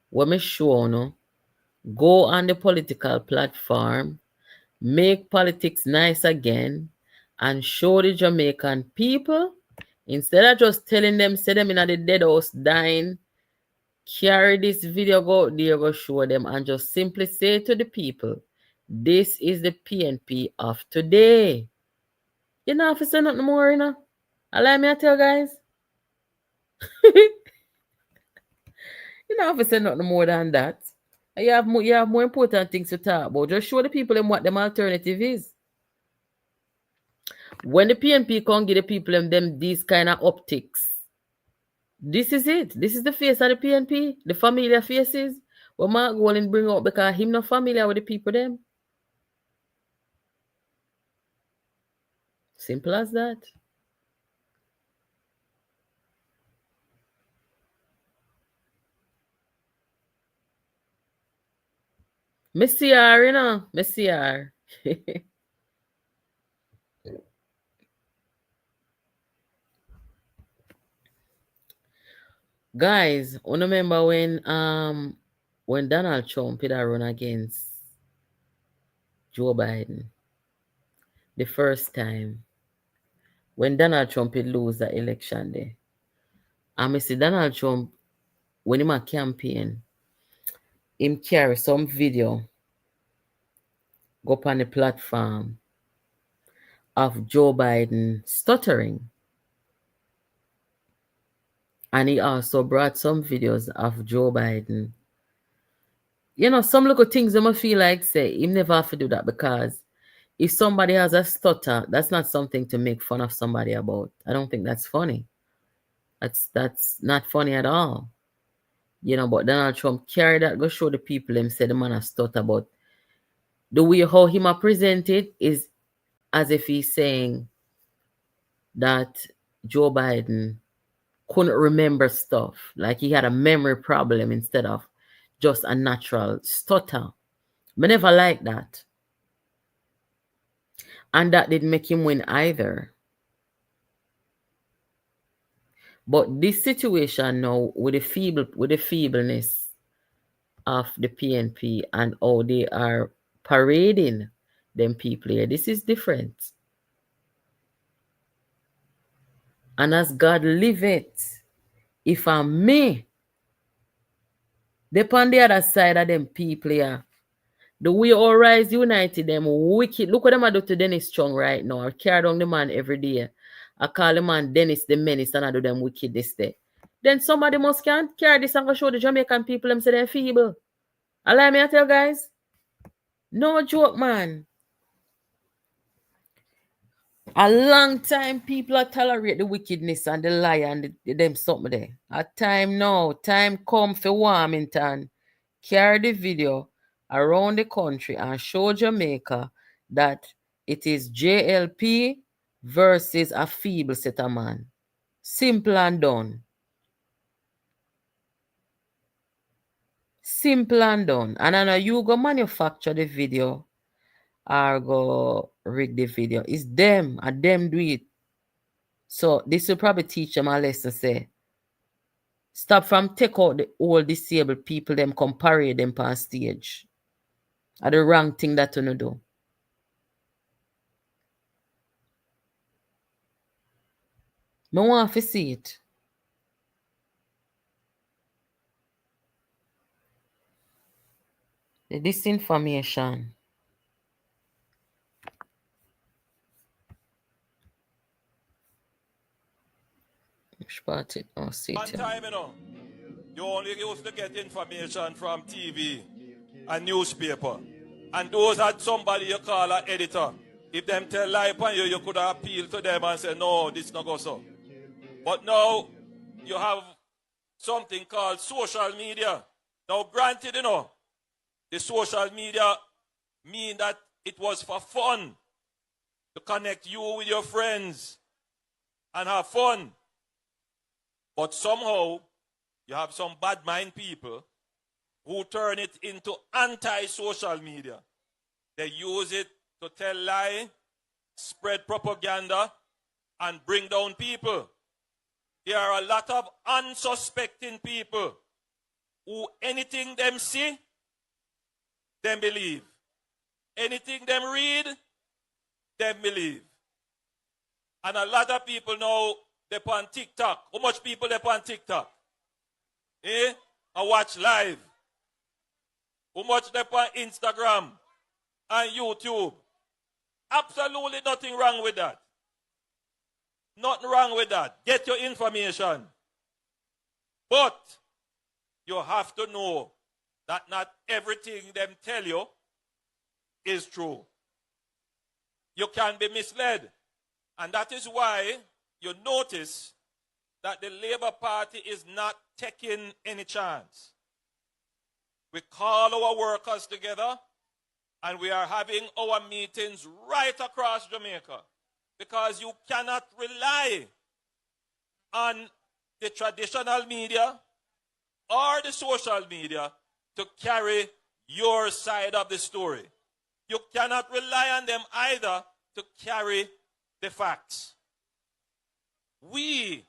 when me show no. Go on the political platform make politics nice again, and show the Jamaican people, instead of just telling them, say them in the dead house dying, carry this video go out there, go show them, and just simply say to the people, this is the PNP of today. You know, if you say nothing more, you know. Allow me to tell guys. You know, if you say nothing more than that. You have more important things to talk about. Just show the people them what them alternative is. When the PNP can't give the people them these kind of optics, this is it. This is the face of the PNP, the familiar faces. What Mark Golden bring out because him not familiar with the people them. Simple as that. Messiah, you know, Messiah. Guys, I remember when Donald Trump did a run against Joe Biden the first time, when Donald Trump did lose the election there. And I see Donald Trump, when he a campaign, him carry some video go up on the platform of Joe Biden stuttering. And he also brought some videos of Joe Biden. You know, some little things I feel like say, he never have to do that, because if somebody has a stutter, that's not something to make fun of somebody about. I don't think that's funny. That's not funny at all. You know, but Donald Trump carry that, go show the people him say the man a stutter, but the way how him a present it is as if he's saying that Joe Biden couldn't remember stuff, like he had a memory problem instead of just a natural stutter. I never liked that. And that didn't make him win either. But this situation now with the feebleness of the PNP and how they are parading them people here, this is different. And as God liveth, if I'm me, they on the other side of them people here, the way all rise united, them wicked. Look what them I do to Dennis Strong right now. I carry down the man every day. I call the man Dennis the menace and I do them wicked this day. Then somebody must can't carry this and go show the Jamaican people them say they're feeble. Allow me to tell guys. No joke, man. A long time people are tolerate the wickedness and the lie and them something there. A time now, time come for Warmington. Carry the video around the country and show Jamaica that it is JLP versus a feeble set of man. Simple and done. Simple and done. And I know you go manufacture the video or go rig the video. It's them and them do it. So this will probably teach them a lesson, say. Stop from take out the old disabled people, them compare them on stage. Are the wrong thing that you do. I want to see it. The disinformation. Which part it? Oh, see One it. time, you know, you only used to get information from TV and newspaper. And those had somebody you call an editor. If them tell lie upon you, you could appeal to them and say, no, this not go so. But now, you have something called social media. Now, granted, you know, the social media mean that it was for fun to connect you with your friends and have fun. But somehow, you have some bad mind people who turn it into anti-social media. They use it to tell lies, spread propaganda, and bring down people. There are a lot of unsuspecting people who anything them see, them believe. Anything them read, them believe. And a lot of people now, they're on TikTok. How much people they're on TikTok? I watch live. How much they're on Instagram and YouTube? Absolutely nothing wrong with that. Nothing wrong with that. Get your information. But you have to know that not everything them tell you is true. You can be misled. And that is why you notice that the Labour Party is not taking any chance. We call our workers together and we are having our meetings right across Jamaica because you cannot rely on the traditional media or the social media to carry your side of the story. You cannot rely on them either to carry the facts. We,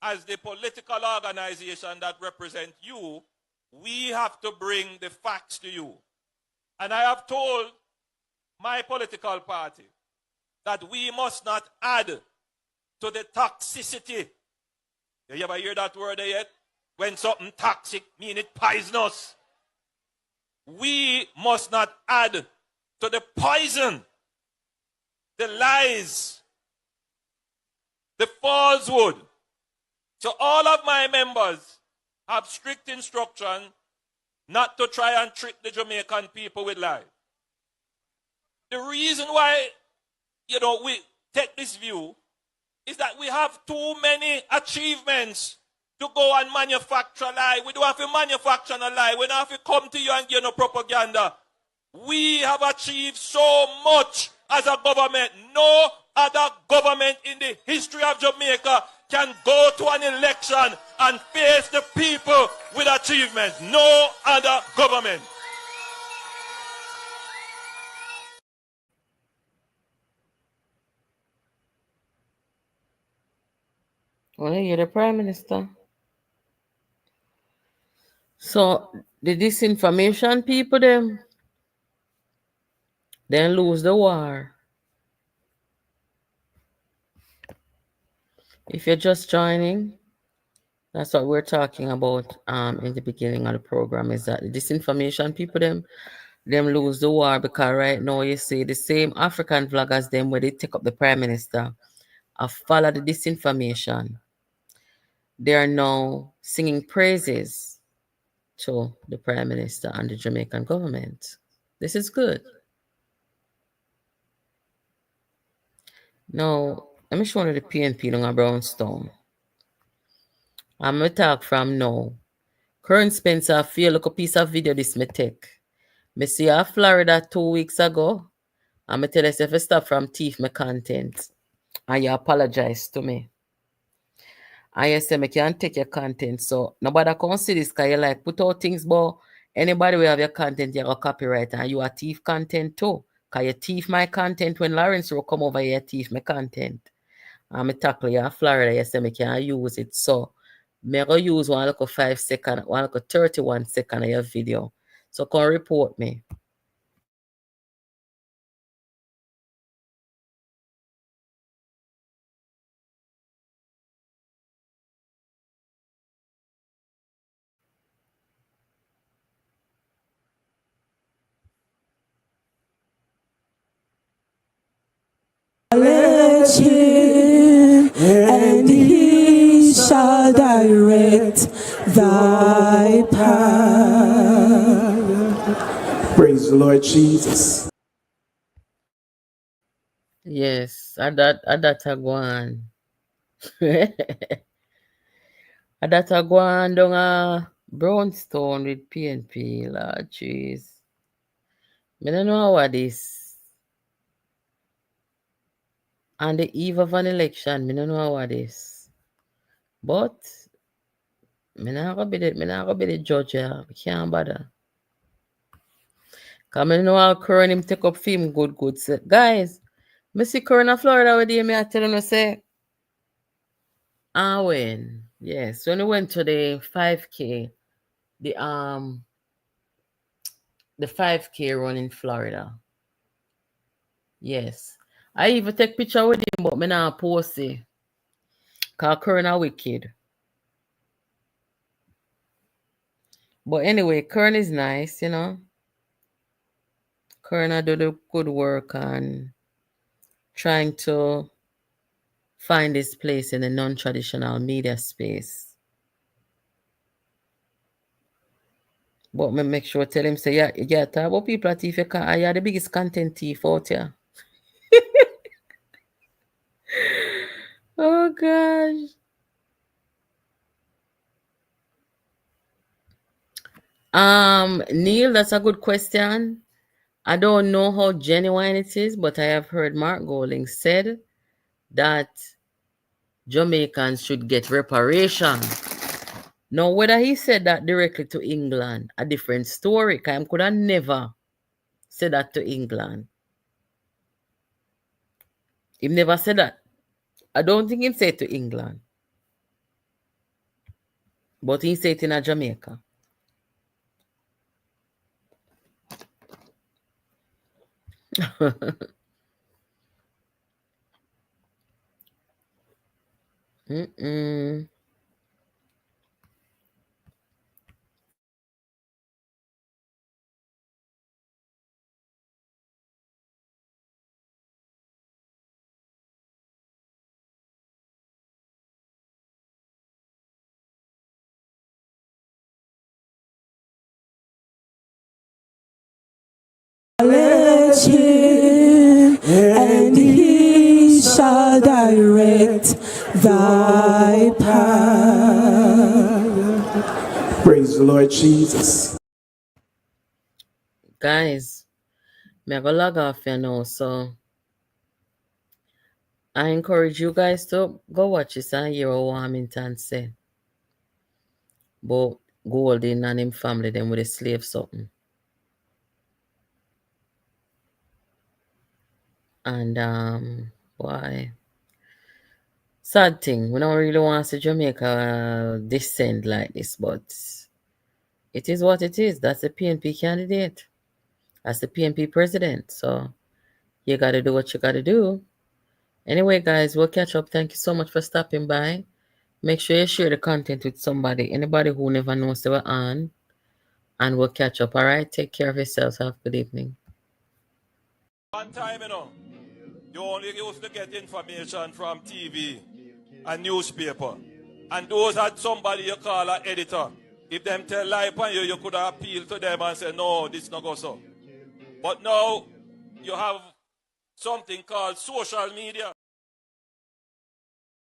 as the political organization that represent you, we have to bring the facts to you. And I have told my political party that we must not add to the toxicity. You ever hear that word yet? When something toxic means it poisonous. We must not add to the poison, the lies, the falsehood. So all of my members have strict instruction not to try and trick the Jamaican people with lies. The reason why, we take this view is that we have too many achievements to go and manufacture a lie. We don't have to manufacture a lie. We don't have to come to you and give no propaganda. We have achieved so much as a government. No other government in the history of Jamaica can go to an election and face the people with achievements. No other government. Well, you're the Prime Minister. So the disinformation people, them lose the war. If you're just joining, that's what we're talking about in the beginning of the program, is that the disinformation people, them lose the war, because right now you see the same African vloggers, them where they take up the Prime Minister, follow the disinformation. They are now singing praises to the Prime Minister and the Jamaican government. This is good. Now, let me show you the PNP on Brownstone. I'm going to talk from now. Current Spencer, feel like a piece of video this me take. Me see a Florida 2 weeks ago. I'm going to tell you if I stop from thief my content. And you apologize to me. And you say me can't take your content. So nobody can see this because you like put out things, but anybody will have your content, you have a copyright. And you are thief content too. Because you thief my content when Lawrence will come over here, thief my content. And me tackle you in Florida, you say me can't use it. So me go use one like a 5 second, one like a 31 second of your video. So come report me. Let him, and he shall direct thy path. Praise the Lord Jesus. Yes, that a go on. That a go on down a Brownstone with PNP, Lord jeez. I don't know what this. On the eve of an election, I don't know what this. But I'm not gonna be the judge here. I can't bother. Because I know how Curran him take up film good. So, guys, I see Curran in Florida with him, I tell him, say, when? Yes, when we went to the 5K, the 5K run in Florida. Yes. I even take picture with him, but me not post it. Cause Kern wicked. But anyway, Kern is nice, you know. Kern do the good work and trying to find his place in the non-traditional media space. But me make sure tell him say, yeah, talk about people at if you can, you're the biggest content thief out here. Oh gosh. Neil, that's a good question. I don't know how genuine it is, but I have heard Mark Golding said that Jamaicans should get reparation. Now, whether he said that directly to England, a different story. Because I could have never said that to England. He never said that. I don't think he said to England. But he said it in Jamaica. Let him, and he shall direct thy path. Praise the Lord Jesus. Guys, me have a log off here now, so I encourage you guys to go watch this and hear what Warmington say. But Golden and him family, them with a slave something. And why? Sad thing. We don't really want to see Jamaica descend like this, but it is what it is. That's the PNP candidate. That's the PNP president. So you got to do what you got to do. Anyway, guys, we'll catch up. Thank you so much for stopping by. Make sure you share the content with somebody, anybody who never knows they were on. And we'll catch up. All right? Take care of yourselves. Have a good evening. One time, you only used to get information from TV and newspaper. And those had somebody you call an editor. If them tell lie upon you, you could appeal to them and say, no, this not go so. But now, you have something called social media.